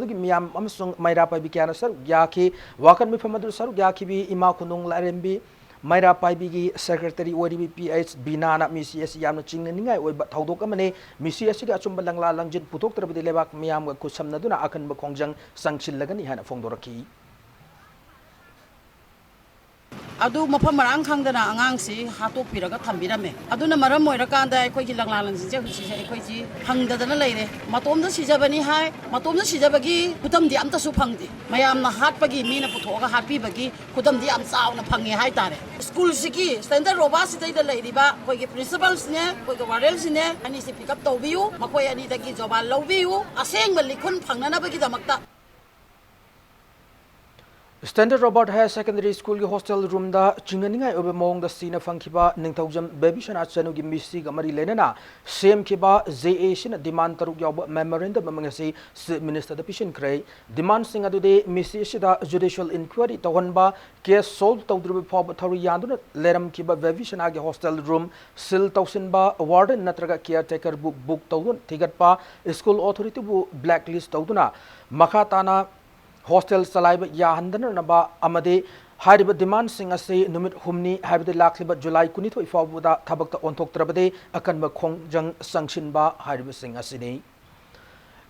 gi miyam amsung maira pa bi kyana sar gya ki wakan mifam adu sar gya ki bi ima kunung larembi Maira Paibigi Secretary ODB PH Binana Misias Yamna Chingningai or Taudokamane, Misias Achumba Langla Langjin Putok Trabi Levak Miam Kusamnaduna Akan Bakongjang Sanction Lagani Hana Fondoraki. Adu mapam marang khang dana angang si hato piraga thambirame aduna maram moirakanda akhoi gi langlang si akhoi ji hangda dana leire matom da sijabani hai matom da sijabagi kudam di amta su phangdi mayam na hat pagi mina puthoga happy bagi kudam di am chaw na phangi hai tare school siki standard roba si dai da leiri ba khoi gi principals ne khoi gi warels ne ani si pick up tobiu makhoi ani dagi joba lobiu aseng ma likhun phangnana bagi damakta Standard Robert Higher Secondary School ki hostel room da chinganingai obe mong da sina fangkiba ningthaujam baby shana chanu gi misi ga mari lenana same kiba JA sin demand taruk yaw memorandum mangasi minister da pishin krai demand singa du de misi sida judicial inquiry tawhanba case solve tawdru phob thori yanduna leram kiba baby shana gi hostel room sil tawsin ba warden natraga caretaker book tawdun thigatpa school authority bu blacklist tawduna makhatana hostel salaiba yahandana naba amade hariba demand singa se numit humni habide lakliba July 22 fabuda thabakta onthok trabade akanba khongjang sangshin ba hariba singa sini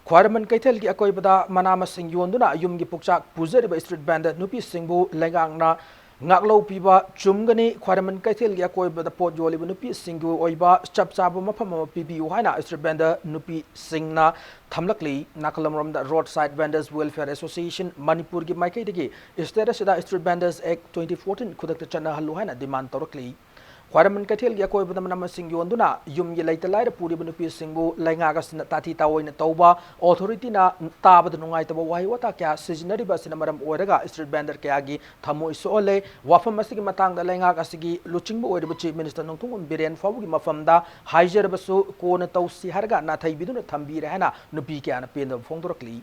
khwarman kaithel gi akoibada manama sing yonduna yumgi pukchak puzariba street band nupi singbu lengangna ngaklo piba chumgani khwarman kaithel gi akoibada pot joliba nupi singgu oiba chapchaba mafam pibi haina street band nupi singna Thamlakli Nakalamram the Roadside Vendors Welfare Association Manipur ki Maikai degi Istera Sida Street Vendors Act 2014 Kudak Chana Haluhana demand Torokli Khwaraman Kathil gi akoi badam nama sing yonduna yum gi laita laira puri banupi singu lainga ga sina tati tawoina tauba authority na tabad nungai taba wahi wata kya sijinari ba sina maram oiraga street vendor kya gi thamo isole wafam asigi matang da lainga ga sigi luching bo oirba chief minister nongtung biren fabu gi mafam da haijer basu ko na tausi harga na thai biduna thambi rehana nupi kya na penda phongdorakli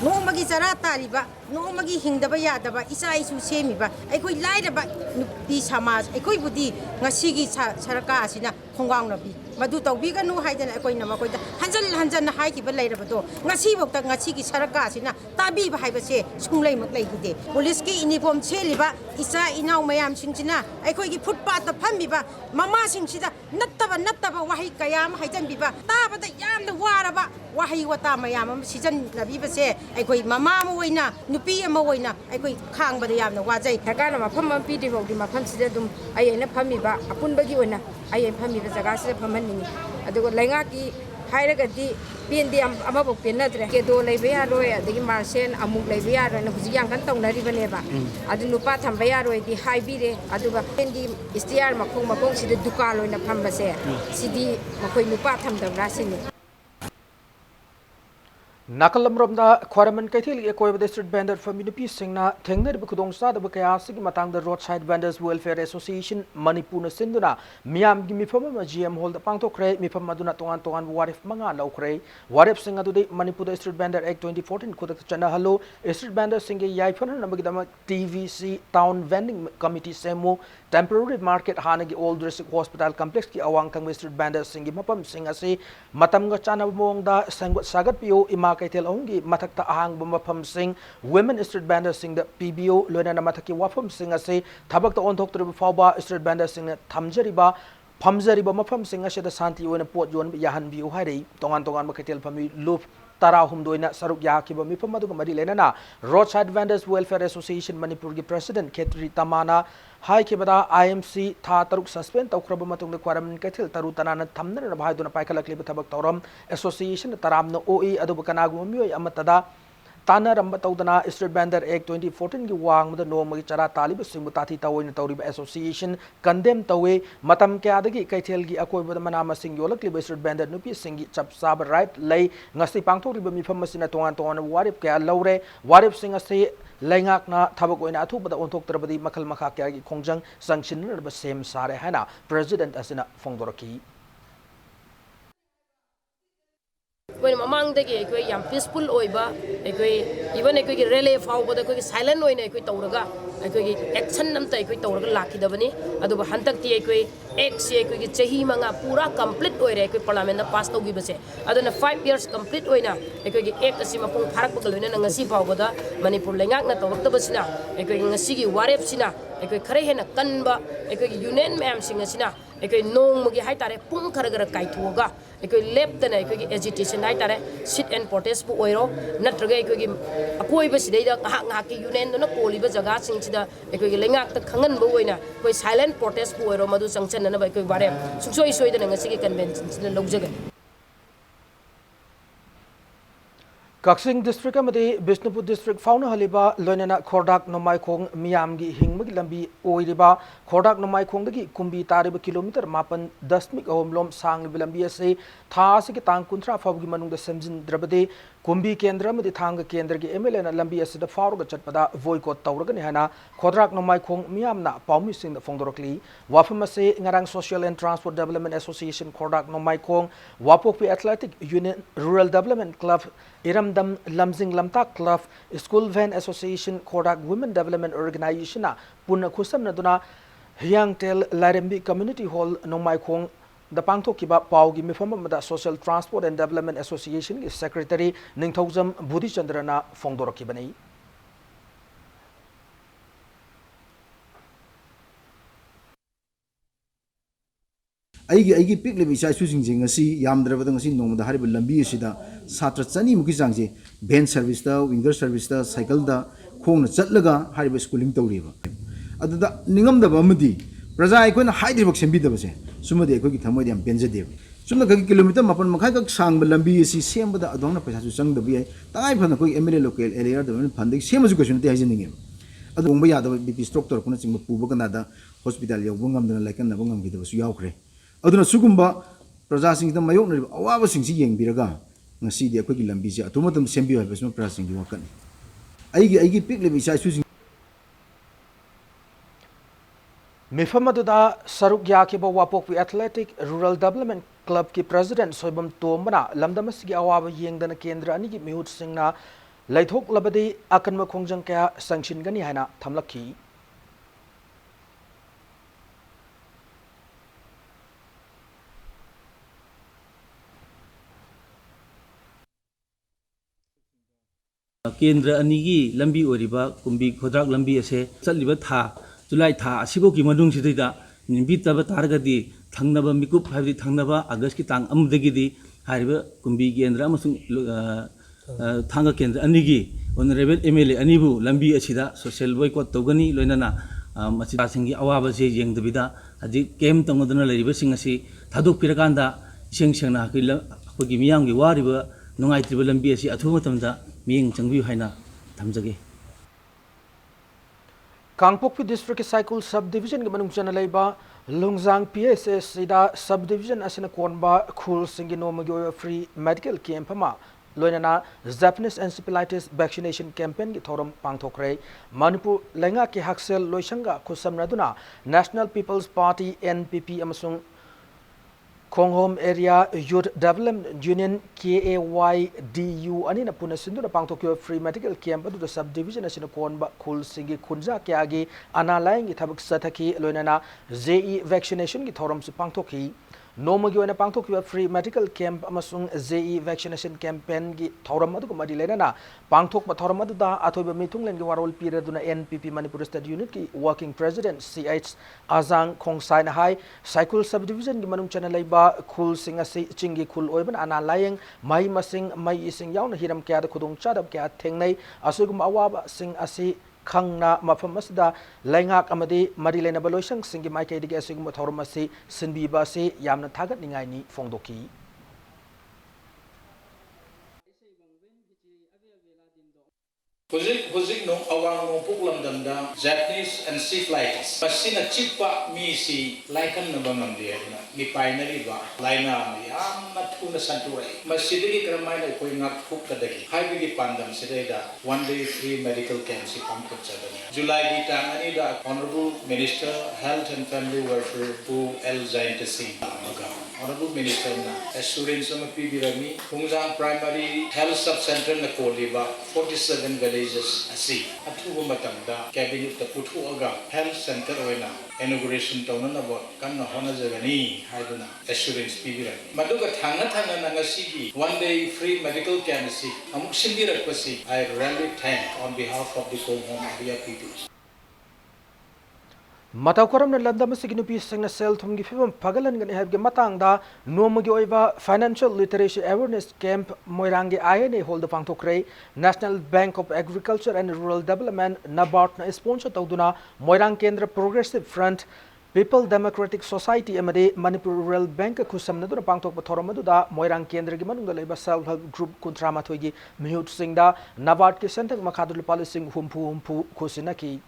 Nomagi Zara Taliba, Nomagi Hingdaba Yadaba, Isai Semiba, I could lie about these Hamas, I could be Nasigi Sarakasina, Hongwang Nabi, Maduta Biga no hide and Equina Makoda, Hansan Hike, but later, Nasibo Nasigi Sarakasina, Tabi Hibase, Skulay Maklay, Poliski uniform Cheliba, Isa Inau Mayam Shinchina, I could put part the Pambiba, Mama Shinchida, Nataba Wahikayam, Hitan Biba, Taba the Yam the Waraba, Wahi Watamayam, Sijan Nabiba say. Aikoi mama mo oina nupi ama oina aikoi khang bada yamna wajai thakana mafam am pidi bodi mafam sida dum ayena phami ba apun bagi oina ayen phami ba jaga se phamani adugo lainga ki hairaga di pendi ama bo penadre ke do leibe ya roi adigi marsen amuk leibe ya roi na huji yang kan taunari bane ba adu nupa thamba ya roi di haibire aduga pendi istiar makong sida dukal oina phamba se sidi makoi nupa thamdam rasini Nakalamromda Kwaraman Kaithil Ekoy District Vendor Community Singna Tengner Bukudongsa the Bukayasik Matang the Roadside Vendors Welfare Association Manipur Sinduna Miam Gimifama GM hold the Pangto Cray Mifam Maduna Tongan Tongan Warif Manga Low Cray Warif Singa today Manipur District Vendor Act 2014 Kudak Chana Hello District Vendor Singa Yaifan Namakidama TVC Town Vending Committee Semo Temporary Market Hanagi Old District Hospital Complex Ki Awang Kang District Vendor Singi Mapam Singasi Matamga Chana Mongda Sangot Sagat Pio Ima Kaitel Ongi Matakta Ahang Bumapam Sing Women Street Banda Sing the PBO Luna Mataki Wafam Sing Ase Tabak on Tok to Fauba Street Banda Sing Tamjariba Pamjariba Mapam Sing Asha the Santi when a port Yon Yahan View Hari Tongan Tongan Makatel Pami Loop Tara Humdoina Saruk Yakiba Mipamadu Marilena Roadside Vendors Welfare Association Manipur President Ketri Tamana Hai Kibada IMC Tataruk suspend Tokrabamatung the Quaraman Ketil Tarutana Tamner of Haiduna Paikala Klibatabak Toram Association Taram no OE Adubakanagu Amatada Tana Rambatodana Street Bender Act 2014 Wang the no Chara Talib Simutati Tawin Tauriba Association condemn Tawe Matam Kadagi Kaitelgi Akoi with the Manama Singola Clip Street Bender Nupi Singi Chap Sab right lay Nasi Pangto Ribami Famasina Tongan Warip Kaya Laure Warip Singer say Langak na Tabako in Atu but the Ontok Trabadi Makal Makaki Kongjang sanction the same Sare Hana President Asina Fongdoroki. When among the gay, young peaceful oiba, even a quick relay for the quick silent oin a quick tauraga, a quick action them take with tauraga lucky the bunny, Adoba Hantak Tiaque, X a quick Chehimanga Pura complete oil a quick parliament past to give us. I don't know 5 years complete oina, a quick X Simapung Parakal and a Sipa Boda, Manipur Langak, not the Basina, a quick Sigi Waref Sina, a quick Karehen, a Kanba, a quick Yunen Mam Singasina. Ekoi nong mugi hai tare pung kharaga kai thuga ekoi left na ekoi agitation hai tare sit and protest bu oiro natraga ekoi akoi ba sidai da ha ki union na koli ba jaga sing sida ekoi lengak ta khangan bu oina koi silent protest bu oiro madu sanction na ba ekoi bare sungsoi soi da ngasi ki convention na logjaga Kaksing District Amadi Bishnupur District Fauna Haliba Lonena Kordak Nomai Kong Miamgi Hingmagi Lambi Oiriba Kordak Nomai Kong Dagi Kumbi Tariba Kilometer Mapan Dasmik Omlom Sang Bilambi Ase Thasiki Tang Kuntra Fabgi Manung the Semjin Drabade Kumbi Kendra Madi Tanga Kendra ML and Lambi Ase the Faruga Chatpada Voikot Tauragan Hana Kordak Nomai Kong Miamna Palmi Sing the Fongdorokli Wafamase Ngarang Social and Transport Development Association Kordak Nomai Kong Wapopi Athletic Union Rural Development Club Iramdam Lamzing Lamtak Club School Van Association Kodak Women Development Organization Puna Kusam Naduna Hyangtel Larembi Community Hall Nomai Kong the Pangto Kiba Paugi Mifama the Social Transport and Development Association is Secretary Ningthozam Budi Chandrana Fongdorokibani. I pick Levi Susing Asi, Yam Dravadangasi, no the Harible Lambi Sida, Satra Chani Mukizangi, Ben Service, Winger Service, Cycle da, Kong Chatlaga, Haribe Schooling to River. At the Ningam the Bamadi, Praza I couldn't hide the box and beat the Base, Suma de Coki Tamodi and Benzadev. Some of the kilometer upon Makaka sang Lambi is same with the Adona Pasu sang the VA, Time from the quick Emily local area, the Pandic, same as a question they in him. At the Umbaya, the BP structure connecting with Pubakanada, Hospital, Wungam, like an Wungam with the Suyakre. Aduna Sugumba, Prasing the Mayon, our sing seeing Biraga, and see the quick Lambisia, Tomatum Sembio has no pressing you can. I give pick Levi Susing. Mifamaduda Saruk Yakiba Wapok Athletic Rural Development Club ki President Soibam Tomana Lamdamasigi Awaba Yeng Dana Kendra Anigi Mihut Singna Laithok Labadi Akanma Kongjang Kaya Sanction Gani Hana Tamlaki. Kendra Anigi Lambi Oriba Kumbi Kodak Lambi Ase Salibata July Tha Siboki Madung Sida Nimbita Targadi Tangnaba Mikup Havi Tangnaba Agaski Tang Amdagidi Hariba Kumbi Kendra Masung Tanga Kendra Anigi Honorable MLA Anibu Lambi Asida Social Boycott Togani Lonana Masidasingi Awabasi Yang the Vida Adi came Tongodana Living Asi Taduk Pirakanda Sheng Shana Pugimiangi Wariba Nungai Tribulambi Asi Atumatamda Ming Changvi Haina Tamjagi. Kangpokpi District Cycle Subdivision Gamanung Chanalaiba Lungzang PSS Sida Subdivision Asina Konba Khul Singino Magoya Free Medical Camp Pama loinana Japanese encephalitis vaccination campaign ki thoram pangthokre Manipur lenga ki haksel loisanga khusamraduna National People's Party NPP amasung Konghom Area Youth Development Union KAYDU anina puna sinduna pangtokyo free medical camp adu the subdivision asina konba khul singi khunja kyagi analying ithabak sathaki loinana JE vaccination ki thoram su pangtokhi Nomagi wana pangtokyo free medical camp amasung JE vaccination campaign gi thoram adu madi lenana pangthok ma thoram adu da athoiba mitung len gi warol piraduna NPP Manipur State Unit ki working president CH Azang Khongsai na hai cycle subdivision gi manung chana leiba khul singa si chingi khul oiban ana layeng mai masing mai ising yauna hiram kya da khudung chadab kya thengnai asugum awaba sing asi khangna mafam asda laingak amadi marilena baloisang singi mai kai dige asugum thorum asi sinbi ba se yamna thagat ningai ni fongdoki Hujik nung awang nung puklam damda Japanese encephalitis. Pasina chipa mi si laikan na bamamdiya na ni binary ba laina yam na thuna santurai. Masidigi karamay na koi ngak huk kadagi. Haibigi pandam sideda 1 day free medical camp si pangkot sadani. July di tangani da Honorable Minister Health and Family Welfare who El Zaintasi amaga. Honorable Minister na assurance ng PBRMI Hungjang Primary Health Sub-Center na Koliba 47 villages asi athuba matamda cabinet ta puthuaga health center oina inauguration tawna na bo kanna hona jagani haiduna assurance PBRMI maduga thangna na ngasigi 1 day free medical camp si amuk sindirakpasi I really thank on behalf of the Konghom area people. Mataukaram na landam signupi singna sel thumgi fibam pagalan gani habge matang da nomagi oiba financial literacy awareness camp moirangi INA hold the pangthokre National Bank of Agriculture and Rural Development NABARD na sponsor tawduna Moirang Kendra Progressive Front People Democratic Society amade Manipur Rural Bank khusamna duna pangthok thoramadu da Moirang Kendra gi manungda leiba self help group kuntrama thoigi mihut singda NABARD ki sentak makadul policing humpu khusinaki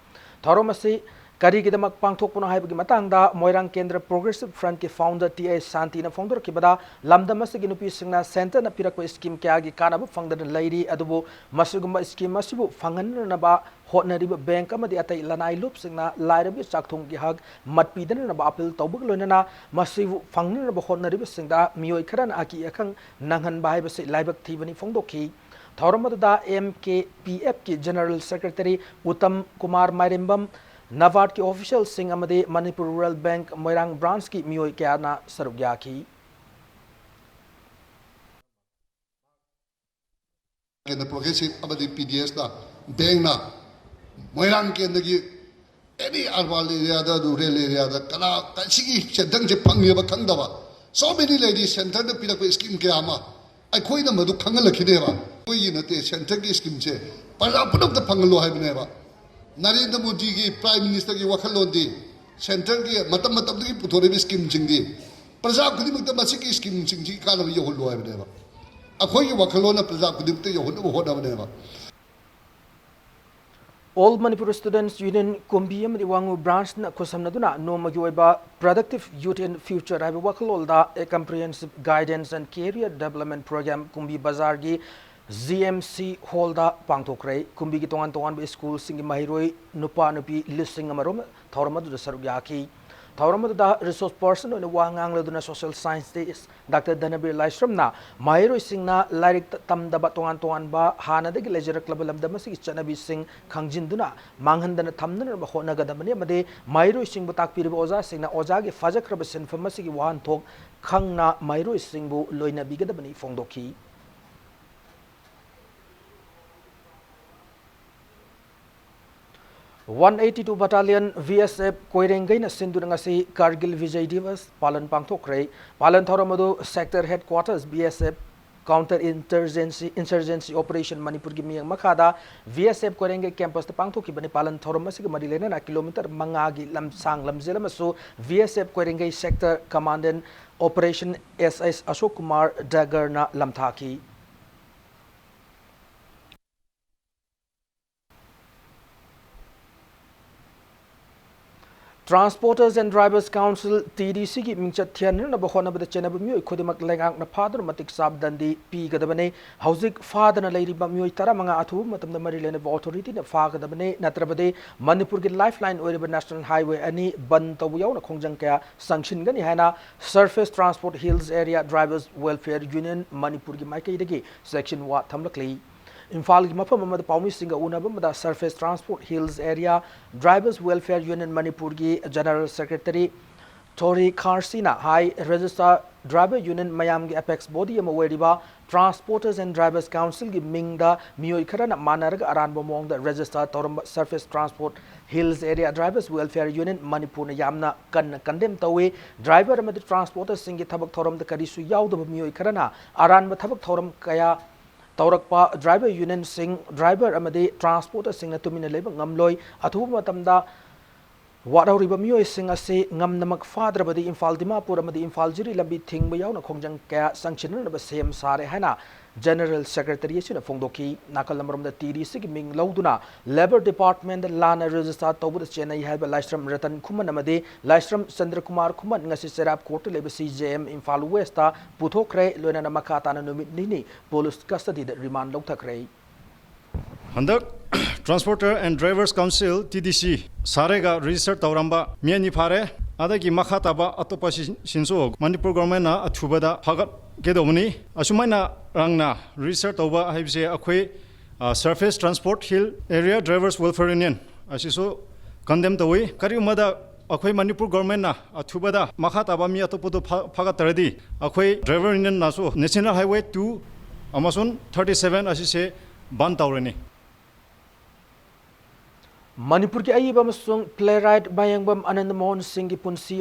thoramasi Karigidamak pangthok puno haibagi matangda Moirang Kendra Progressive Front ki founder TA Santi na founder kibada lamdamasi ginupi singna center na pirakwa scheme kyagi kanabu fangdan lairi adubu masugumba scheme masibu fangan na ba hotnariba bank amadi atai lanai lup singna lairabi chakthong gi hag matpidan na ba appeal tawbug loinana masibu fangna na ba hotnariba singda miyoi kharan aki akhang nanghan ba haibasi laibak thibani fongdokhi thauramada MKPF ki General Secretary Uttam Kumar Mairimbam NABARD की official सिंह अमदे Manipur rural bank Moirang branch की मियोई क्याना सरुग्या की केंद्र progressive अमदे पीडीएस ना बैंक ना मोइरांग केंद्र की एनी अर्बन एरिया दा रूरल एरिया दा कना कसिगी सेंटर जे फंगे बा खंगदबा सो मेनी लेडी सेंटर द पिरक स्कीम के आमा अखोई न मदु खंगल लखिदेबा कोई नते सेंटर की स्कीम से परा पुनम द फंगलो हाइबनेबा Narendra Modi की प्राइम मिनिस्टर की वखलोंदी सेंटर की मतम की पुथोरे स्कीम सिंदी प्रजा खुदिमुक्त मसी की स्कीम सिंजी कानब योहलो हाइबनेबा अखोई की वखलोना प्रजा खुदिमुक्त योहलो होदबनेबा All Manipur Students Union Kumbiyam Wangu branch na kusamnaduna nomagi oiba productive youth in future haiba wakalolda a comprehensive guidance and career development program Kumbi Bazar gi GMC Holda Pangtokre Kumbi ki tongan school singi mahiroi nupa nupi listing amarom thauramadu sarugyaki thauramadu da resource person on wangang laduna social science days Dr. Danabir Laisram na mahiroi singna lairik tamdaba tongan ba hana de leisure club lamdamasi chanabi sing khangjinduna manghandana thamnana ba honagadamani amade mahiroi sing bu takpiriba oja singna oja gi fajakraba sinfamasi gi wan thok khangna mahiroi sing bu loina bigadabani fongdoki 182 Battalion VSF Koirengai na Sindurangasi Kargil Vijay Divas Palan Pangthokre Palan Thoramadu Sector Headquarters BSF Counter Insurgency Operation Manipur gi miyang makada VSF Koirengai campus ta pangthoki bani Palan Thoramasi gi madilena na kilometer mangagi lamsang lamzelamasu VSF Koirengai Sector Commandant Operation SS Ashok Kumar Dagger na lamthaki Transporters and Drivers Council TDC की मिंचत थियन बखोना बद चेनब मियोय खुदिमक लेंगाक न father मतिक साब दंदी P गदबने हौजिक फादन लेरिबा मियोय तरा मंगा अथु मतम मरी लेने अथॉरिटी ने फागदबने नत्रबदे मणिपुर की लाइफलाइन ओरिबा नेशनल हाईवे अनि बन तबु यावना खोंजंग कया संक्षिनगनी हैना surface transport hills area drivers welfare union Manipur की माइकैदगी सेक्शन वा थमलकली इम्फाल की मफम अमद पाउमी सिंह उनबमदा surface transport hills area drivers welfare union Manipur की जनरल सेक्रेटरी टोरी खारसीना हाई रजिस्ट्रार ड्राइवर यूनियन मयाम की एपेक्स बॉडी अमवेरिबा ट्रांसपोर्टर्स एंड ड्राइवर्स काउंसिल की मिंगदा मियोय खरना मानरग अरानबो मोंगदा रजिस्ट्रार तौरम surface transport hills area drivers welfare union Manipur ने यामना कंडेम तवे ड्राइवर अमद ट्रांसपोर्टर्स सिंह की थबक थौरम करीसु याउदब मियोय खरना अरानब थबक थौरम कया तौरकपा ड्राइवर यूनियन सिंह ड्राइवर अमदे ट्रांसपोर्टर सिंह तुमिन लेब ngamloi अथुब मतमदा वादौरिबा मियोय सिंह असे ngamनमक फाद्रबदि इम्फाल दिमापुर अमदि इम्फाल जिरी लंबी थिंगब यावना खोंजंग कया संचिननब सेम सारे हैना जनरल सेक्रेटरी असिना फोंदोकी नाकल नंबरमदा TDC की मिंग लौदुना लेबर डिपार्टमेंट लाना रजिस्ट्रार तौबद चेन्नई हैब लाइस्ट्रम रतन खुमन अमदे लाइस्ट्रम चंद्र कुमार खुमन ngasi सेराप कोर्ट लेब CJM इम्फाल वेस्टा पुथोखरे लोनना मखाताना नुमित निनी पुलिस कस्टडी रिमांड लौथखरे हंदक transporter and drivers council TDC सारेगा रजिस्टर तौरंबा मियानी फारे अदगी मखाताबा अतोपा सिंसो मणिपुर गवर्नमेंट ना अथुबदा फगत केदोमनी असुमाइना रंगना रजिस्टर तौबा हाइबसे अखोई surface transport hill area drivers welfare union असिसो कंडेम तौई करिउमदा अखोई मणिपुर गवर्नमेंट ना अथुबदा मखाताबा मी अतोपदो फगत तरदी अखोई ड्राइवर यूनियन नासो नेशनल हाईवे 2 अमसुन 37 असिसे बन तौरनी मणिपुर की अयब प्लेराइट बायंगबम आनंद मोहन सिंह की पुंसी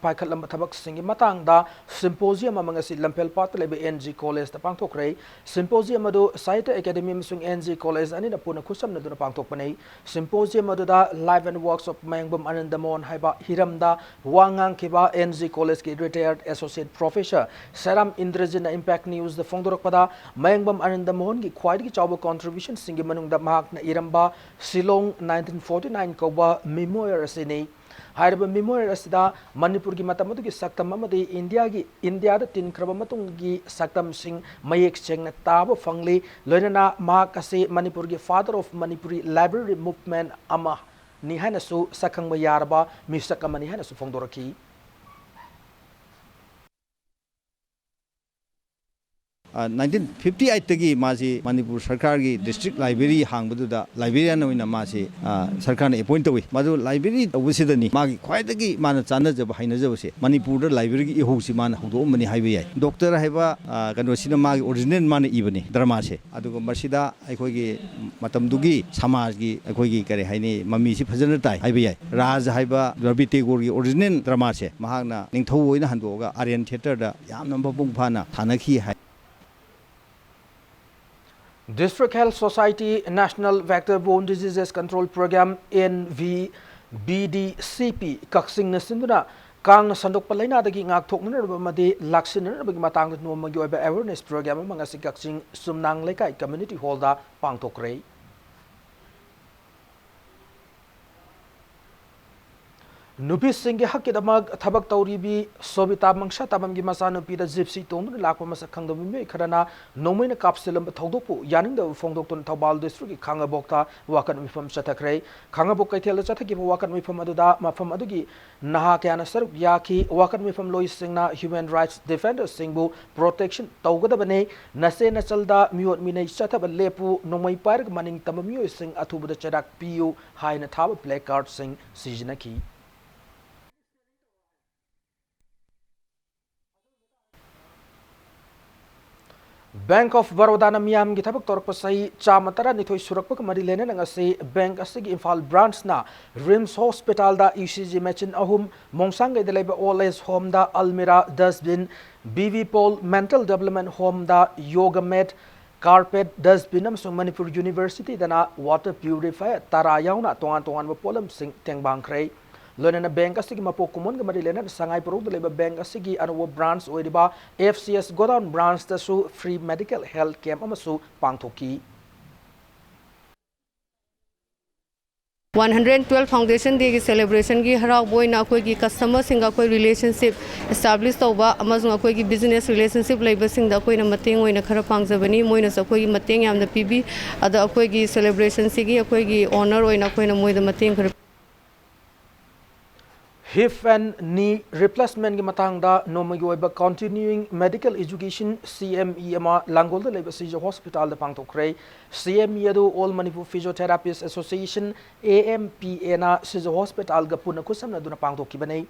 पाखलम थबक सिंह मतंगदा सिंपोजियम लंपेल पात लेब NG कॉलेज पांथोखरे symposium Sahitya Akademi NG college अनि पुनः खुसम पांथोपने symposium live and workshop Bayangbam Anand Mohan हाइबा हिरमदा वांगांग केबा NG कॉलेज की retired associate professor Seram Indrajin impact news फोंदोरकपदा बायंगबम आनंद मोहन की ख्वाइदगी चाव कॉन्ट्रीब्यूशन सिंह मनुंगदा महाकना इरंबा सिलोंग 1949 कौबा मेमोरियल असने हाइरब मेमोरियल असिदा मणिपुर की मतम की सक्तम अमदि इंडिया तिनख्रब मतुंगी सक्तम सिंह मयेक सेंगना ताब फंगले लोइनना माक असे मणिपुर की father of Manipuri library movement अमा निहानसु सखंग यारबा मिसक अमनि हानसु फोंदोरकी 1958 तगी मासी मणिपुर सरकार की डिस्ट्रिक्ट लाइब्रेरी हांगबदुदा लाइब्रेरियन ओइना मासी सरकार ने अपॉइंट तवी मदु लाइब्रेरी तवसिदनी मागी ख्वाइदगी माना चानजब हाइनजबसे मणिपुर लाइब्रेरी की इहोसी माना हौदोमनि हाइबे याय डॉक्टर हाइबा कनोसिना मागी ओरिजिनल माना इबनी ड्रामा से अदुगो मसिदा अखोगी मतमदुगी समाज की अखोगी करे हाइनी मम्मी सि फजन ताई हाइबे याय राज हाइबा रवि टेगोर की ओरिजिनल ड्रामा से महागना निंगथौ ओइना हंदोगा आर्यन थिएटर दा याम नंबर बुंग फाना थानखी हाय District Health Society National Vector-Borne Diseases Control Program NVBDCP Kaksing Nasinduna Kang Sandok Palainadagi Ngak Toknamadi Laksin Matang Nomagi Awareness Program Mangasi Kaksing Sumnang Lekai Community Holder Pangtokre नुपी Singh हक थबक तौरीबी सोबिता मंगशा तबम की मसा नुपी Gypsy तोंदुन lakh मसक खंगदब मियोय Kharna no man कापसिलम थौदोपु Yaning फोंदोक्तुन Thoubal district की खांगबोक्ता वाकन मिफम चथखरे खांगबोक कैथेल चथकी वाकन मिफम अदुदा मफम अदुगी नहा क्याना सरुक याकी वाकन मिफम लोई सिंगना human rights defenders सिंगबु protection तौगदबने नसे नचलदा मियोट मिनै चथब लेपु नोमै पारग मनिंग तम मियोय सिंग अथुबद चराक पियु हाइना थाब प्ले कार्ड सिंग सिजनकी बैंक ऑफ बड़ौदा मियाम की थबक तौर सही चाम तरा निथोई सुरक्पक मरी लेने नंगसे बैंक असगी इम्फाल ब्रांच ना रिम्स हॉस्पिटल दा ECG मशीन अहुम मोंगसांग दे लेबे ओल्ड एज होम दा अलमिरा डस्टबिन BV पोल मेंटल डेवलपमेंट होम दा योगा मैट कारपेट डस्टबिन अमसुंग मणिपुर यूनिवर्सिटी दना वाटर प्यूरिफायर तरा याउना तोंगान तोंगान पोलम सिंग तेंगबांगख्रे लोनना बैंक असगी मपो कुमन गमरी लेना संगाई पुरुद लेबा बैंक असगी अनवो ब्रांच ओइरिबा FCS गोडाउन ब्रांच तसु free medical health camp अमसु पांगथोकी 112 foundation day की सेलिब्रेशन की हराव बोइना अखोई की कस्टमर सिंग अखोई रिलेशनशिप एस्टैब्लिश तौबा अमसुंग अखोई की बिजनेस रिलेशनशिप लेबसिंग दा अखोई ना मतेंग ओइना खरा पांगजबनी मोइना अखोई की मतेंग यामना पीबी अदा अखोई की सेलिब्रेशन सिगी अखोई की ऑनर ओइना अखोई ना मोइदा मतेंग खरा Hip and knee replacement की मतंगदा नोमगी ओइबा continuing medical education CME अमा लांगोल द लेबा सिजो हॉस्पिटल द पांगथोखरे CME अदु All Manipur Physiotherapists Association AMPA ना सिजो हॉस्पिटल ग पुना कुसमना दुना पांगथोखिबने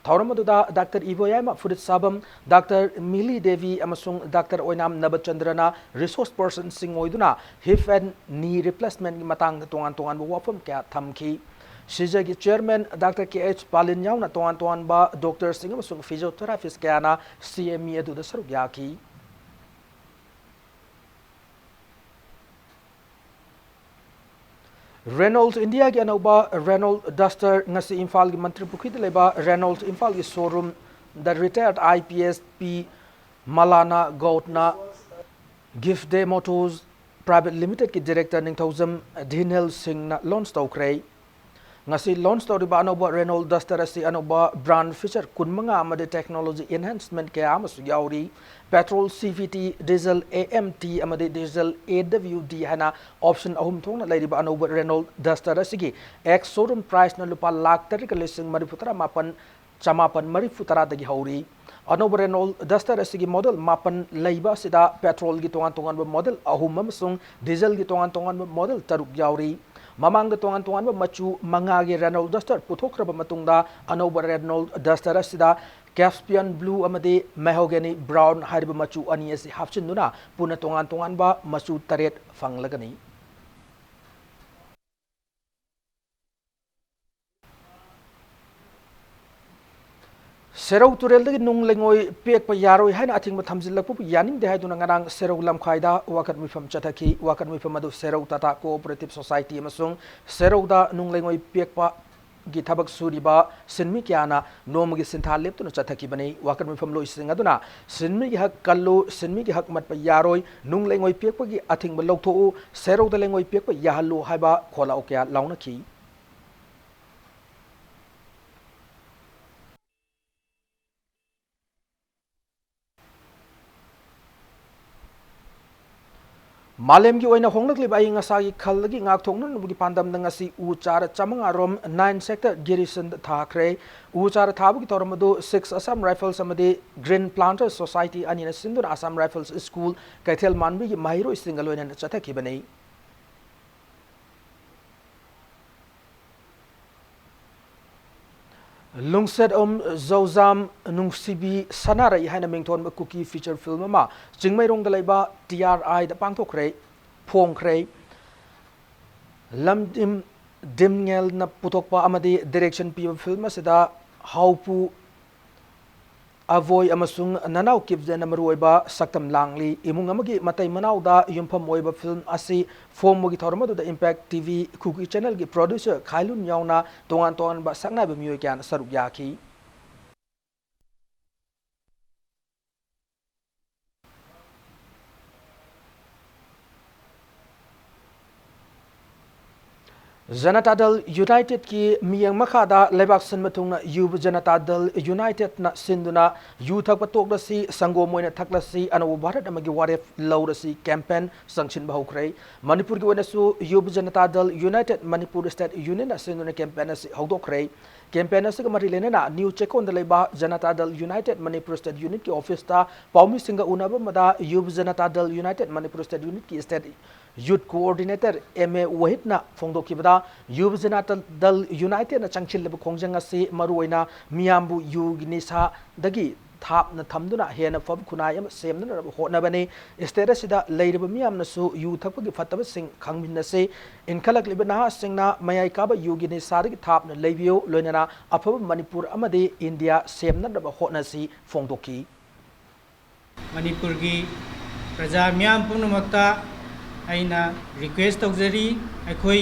थौरमदुदा डॉक्टर इबोयामा फुरित साबम डॉक्टर मिली देवी अमसुंग डॉक्टर ओइनाम नबचंद्रना रिसोर्स पर्सन सिंग ओइदुना हिप एंड नी रिप्लेसमेंट की मतंग तोंगान तोंगान वाफम क्या थमखी सिजा की चेयरमैन डॉक्टर KH पालिन याउना तोंगान तोंगान बा डॉक्टर सिंग अमसुंग फिजियोथेरापिस्ट कयाना CME अदुदा सरुक याकी Reynolds India की अनौबा Reynolds Duster ngasi Imphal की मंत्री पुखी लेबा Reynolds Imphal की showroom the retired IPS P Malana Gautna Gift Day Motors Private Limited की director Ningthoujam Dhinel Singh na launch तौखरे ngasi launch तौरिबा अनौबा Reynolds Duster asi अनौबा brand feature कुनमंगा amade technology enhancement के आमसु याउरी petrol CVT diesel AMT amade diesel AWD hana option ahum thongna leiriba अनौबा Reynolds Duster asigi ex showroom price na lupa lakh tarika lising marifutara mapan chamapan marifutara dagi hauri अनौबा Reynolds Duster asigi model mapan leiba sida petrol gi tongan tongan ba model ahum amasung diesel gi tongan tongan ba model taruk yauri Mamang the tongan tongan machu mangagi Reynolds Duster puthokraba matungda अनौबा Reynolds Duster asida Caspian blue amade mahogany brown hariba machu ani asi hapchinuna puna tongan tongan ba machu taret fanglagani Serau turel dagi nung lengoi pek pa yaroi haina ating mathamjilak pu yaning de haiduna ngarang serau lamkhaida wakat mifam chathaki wakat mifam adu serau tata cooperative society amasung serau da nung lengoi pek pa gi thabak suriba sinmi kyana nomgi sintha leptuna chathaki bani wakat mifam loi singaduna sinmi gi hak kallo sinmi gi hak mat pa yaroi nung lengoi pek pa gi ating ba loktho serau da lengoi pek pa yahallo haiba khola okya launa ki Malem ki oina honglak liba ay ngasa ki khallagi ngak thongna nubugi pandam na ngasi uchara chamanga rom 9 sector garrison thakre uchara thabu ki toramadu 6 Assam Rifles amade Green Planters Society anina sinduna Assam Rifles School kaithel manbi ki mahiro single oina chathaki banei Lungset Zozam Nungsibi Sanara ihana mington ba cookie feature film ma jingmai rong dalaiba TRI da pangthokre phongkre lamdim dimngel na putokpa amadi direction pi film asida haupu avoy amasung nanau kipje na maruiba saktam langli imung amagi matai manau da yumpham oiba film asi form mogi thorma da Impact TV cookie channel gi producer khailun yauna tongan tongan ba sakna ba miyo kyan saruk yaki Janata Dal United ki miyang makhada lebak san matungna Yub Janata Dal United na sinduna yu thakpa tokda si sango moina thakla si anaw Bharat amagi waref lawra si campaign sanchin bahukrai Manipur ki wanasu Yub Janata Dal United Manipur State Union na sinduna campaign si hawdokrai campaign si kamari lena na new check on dalaiba Janata Dal United Manipur State Unit ki office ta paumi singa unaba mada Yub Janata Dal United Manipur State Unit ki state Youth Coordinator MA Wahid na phongdokibada Yub Janata Dal United na changchil leba khongjang asi maruoina miyambu yugnisa dagi thap na thamduna hena fab khunai am semna hotna bane status sida leiriba miyam na su yu thakpagi fataba sing khangmin na se inkhalak liba na singna mayai ka ba yugnisa dagi thap na leibio loinana afaba Manipur amade India semna da hotna si phongdoki Manipur gi praja miyam pumnamakta aina request tawjari akhoi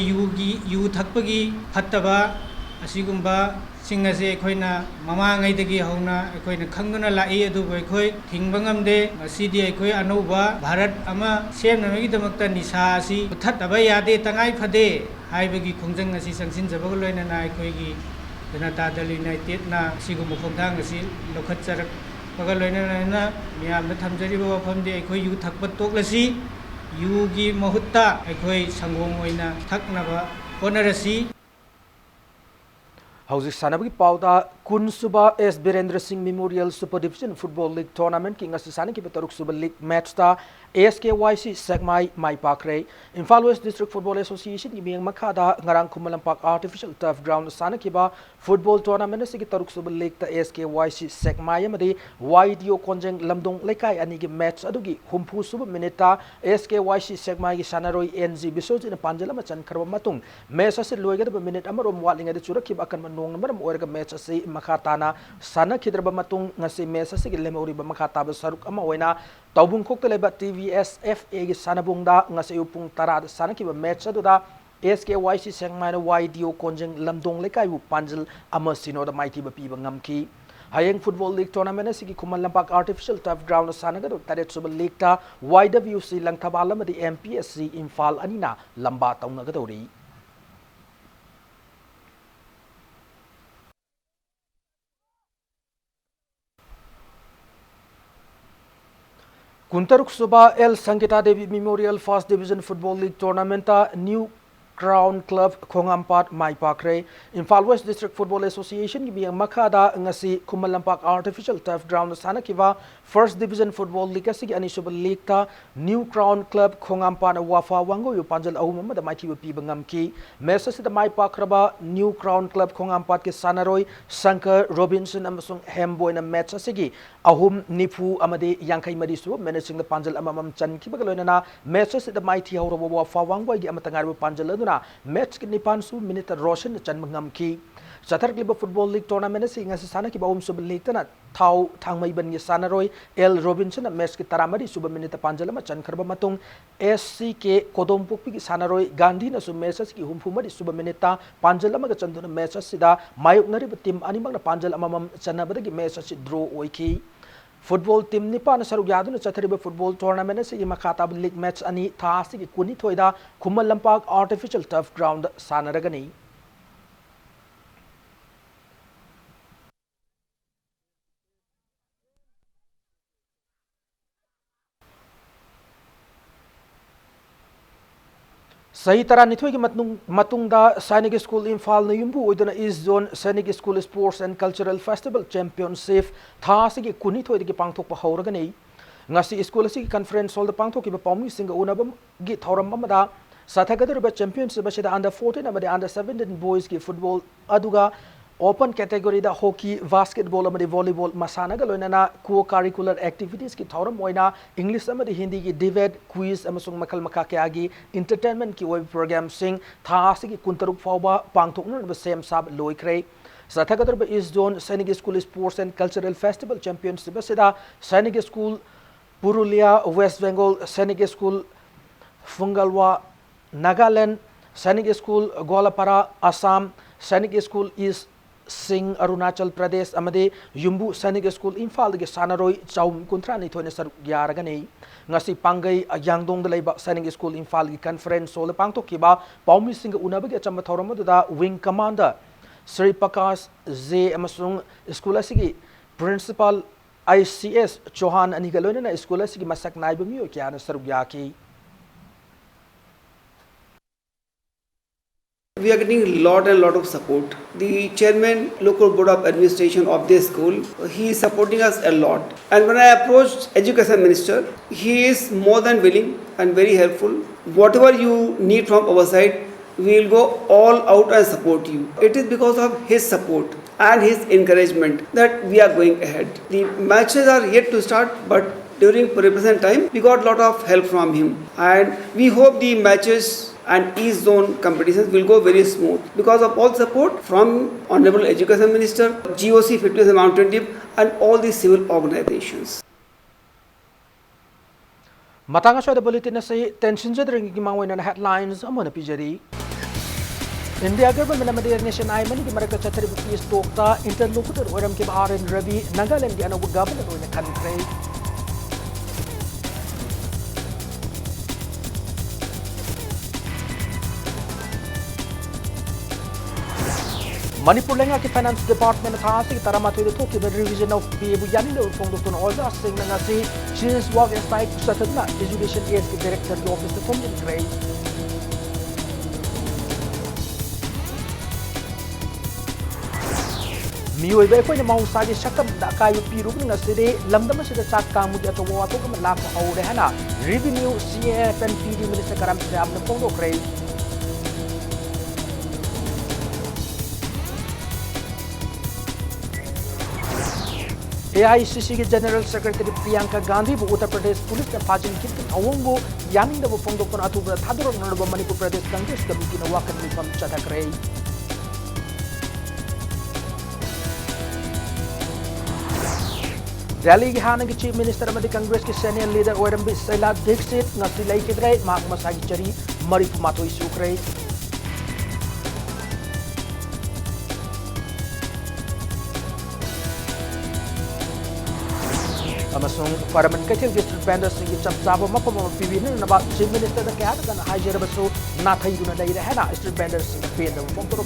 yu thakpagi phattaba asigumba सिंग असे अखोइना ममांगैदगी हौना अखोइना खंगना लाई अदुबो अखोइ थिंगबा ngamde ngasiदी अखोइ अनौबा Bharat अमा सेमनबगीदमक्ता निसा असि उथातबा यादे तंगाइ फदे हाइबगी खोंजंग असि संसिनजबग लोइनना अखोइगी Janata Dal United ना सिगुम खोंथांग असि लखतचरक बगा लोइनना मियामना थमजरिबो वफमदे अखोइ यु थकबा तोक्लसी युगी महुत्ता अखोइ संगोम ओइना थकनबा होनरसी हौजिक सानबगी पाउदा कुनसुबा S Birendra Singh memorial super division football league tournament की ngasi सानकी तरुक सुबह लीग मैच ता ASKYC सेगमाई माई पाखरे Imphal west district football association की मियंग मखादा ngarang खुमलंपाक आर्टिफिशियल टर्फ ग्राउंड सानकीबा फुटबॉल टूर्नामेंट से तरुक सुबह लीग ता ASKYC सेगमाई अमदी YDO कोंजेंग लमदोंग लेकाई अनि की मैच अदुगी हुमफु सुबह मिनट ता ASKYC सेगमाई की सानारोई NG बिसोजिन पांजलम चनखरब मतुंग मैच असे लोइगदब मिनट अमरोम वालिंगदे चुरखिब अकन नोंग मरम ओरगा मैच असे मखाताना सानखिद्रब मतुंग ngasi मैच असे की लेमौरिब मखाताब सरुक अमा ओइना तौबुंग खोक्ता लेबा TVSFA की सानबुंगदा ngasi upung tarad sankiba match aduda ASKYC sengmaina YDO konjeng lamdong lekai bu panjil ama sino da maiti ba piba ngamki hayeng football league tournament asigi kumal lampak artificial turf ground sanagado taret suba league ta YWC langthabala madi MPSC Imphal anina lamba taungagadori Kuntaruk Suba El Sankita Devi Memorial First Division Football League Tournament New Crown Club Khongampat Mai Pakre Imphal West District Football Association gibi makada ngasi Kumalampak Artificial Turf Ground sanakiva First Division Football League asigi ani suba league ta New Crown Club Khongampat wafa wango yu panjal ahum da maiti pi bangamki message da Mai Pakraba New Crown Club Khongampat ke sanaroi Shankar Robinson amasung Hemboy na match asigi ahum nifu amade yankai madi su managing the panjal amamam chan kibagaloina na matches da maiti hawro wafa wango gi amatangar panjal match ki nipan su minute roshan chan mangam ki sathar kliba football league tournament si ngasi sana ki baum sub league tana thau thangmai ban gi sanaroi El Robinson match ki taramari sub minute panjalama chan kharba matung SCK kodompuk ki sanaroi Gandhi na su matches ki humphumari sub minute panjalama ga chanduna matches sida mayuk nari team animang na panjal amamam chanabada gi matches draw oiki Football team nipa na sarug yaduna chathariba football tournament se makata league match ani thasi ki kuni thoida Kumal Lampak artificial turf ground sanaragani सही तरह निथोई की मतुंगदा Sainik school Imphal नयुम्बु ओइदना east zone Sainik school sports and cultural festival championship थासी की कुनी थोई की पांगथोक हौरगनी ngasi स्कूल असि कॉन्फ्रेंस हॉल पांगथोक की पाउमी सिंग उनबम गी थौरम अमदा साथगदरब चैंपियनशिप असिदा अंडर 14 अमदे अंडर 17 बॉयज की फुटबॉल अदुगा ओपन कैटेगरी दा हॉकी बास्केटबॉल अमदे वॉलीबॉल मसानागा लोइनाना को करिकुलर एक्टिविटीज की थौरम ओइना इंग्लिश अमदे हिंदी की डिबेट क्विज अमसुंग मखल मखा क्यागी एंटरटेनमेंट की वेब प्रोग्राम सिंग थासी की कुंतरुक फावबा पांगथोकन सेम साब लोइख्रे साथगदरब east zone Sainik school sports and cultural festival championship असिदा सैनिक स्कूल पुरुलिया वेस्ट बेंगल सैनिक स्कूल फुंगलवा नागालैंड सैनिक स्कूल गोलापारा असम सैनिक स्कूल ईस्ट सिंह अरुणाचल प्रदेश अमदे युम्बु सैनिक स्कूल इम्फाल के सानरोई चाउम कुंथ्रा निथोने sir यारगनी ngasi pangai yangdong da leiba saining school imphal gi conference sol pangtok kiba paumi sing unabagi achamba thoram da wing commander Sri Prakash J amasung school asigi principal ICS Chauhan ani galona na school asigi masak naiba miyo kya na sarug yaki We are getting a lot of support. The chairman, local board of administration of this school, he is supporting us a lot. And when I approached education minister, he is more than willing and very helpful. Whatever you need from our side, we will go all out and support you. It is because of his support and his encouragement that we are going ahead. The matches are yet to start, but during preparation time, we got a lot of help from him. And we hope the matches and East Zone competitions will go very smooth because of all support from Honorable Education Minister, GOC Fitness and Mountain Dew and all the civil organizations. Matanga show the bulletin say tension jadring ki mangwena headlines amona pijari India government amadi nation I mani ki maraka chatari peace talk ta interlocutor oram ke RN Ravi Nagaland di anabu governor oina country. Manipur lenga ki finance department tha si tarama tu to ki revision of pay bu yani lo fong doktor oza sing na si children's work and strike satna education aids ki director ki office to fong grade. Mioi ba ko ni mau sa ji shakam da kayu piru ni ngasire lamdam se da chak kamu ja to wa to kam lak au re hana revenue CF and PD minister karam se apne fong do grade. AICC के general secretary Priyanka Gandhi bu Uttar Pradesh police ने फाजिन कित अवंगो यानी दबो फोंदो कोन अथु थादरो नडबो मणिपुर प्रदेश Congress committee न वाकन निफम चटक रे rally के हान के चीफ मिनिस्टर अमदी कांग्रेस के सीनियर लीडर ओरम बि Sheila Dikshit ngasi lai kidrai mak masagi chari maripu matoi sukrai amasung parliament kathil district bender singi chap chaba mapam pibin na ba chief minister da kya da na hajer basu na thai duna dai rehna district bender sing pe da pom toro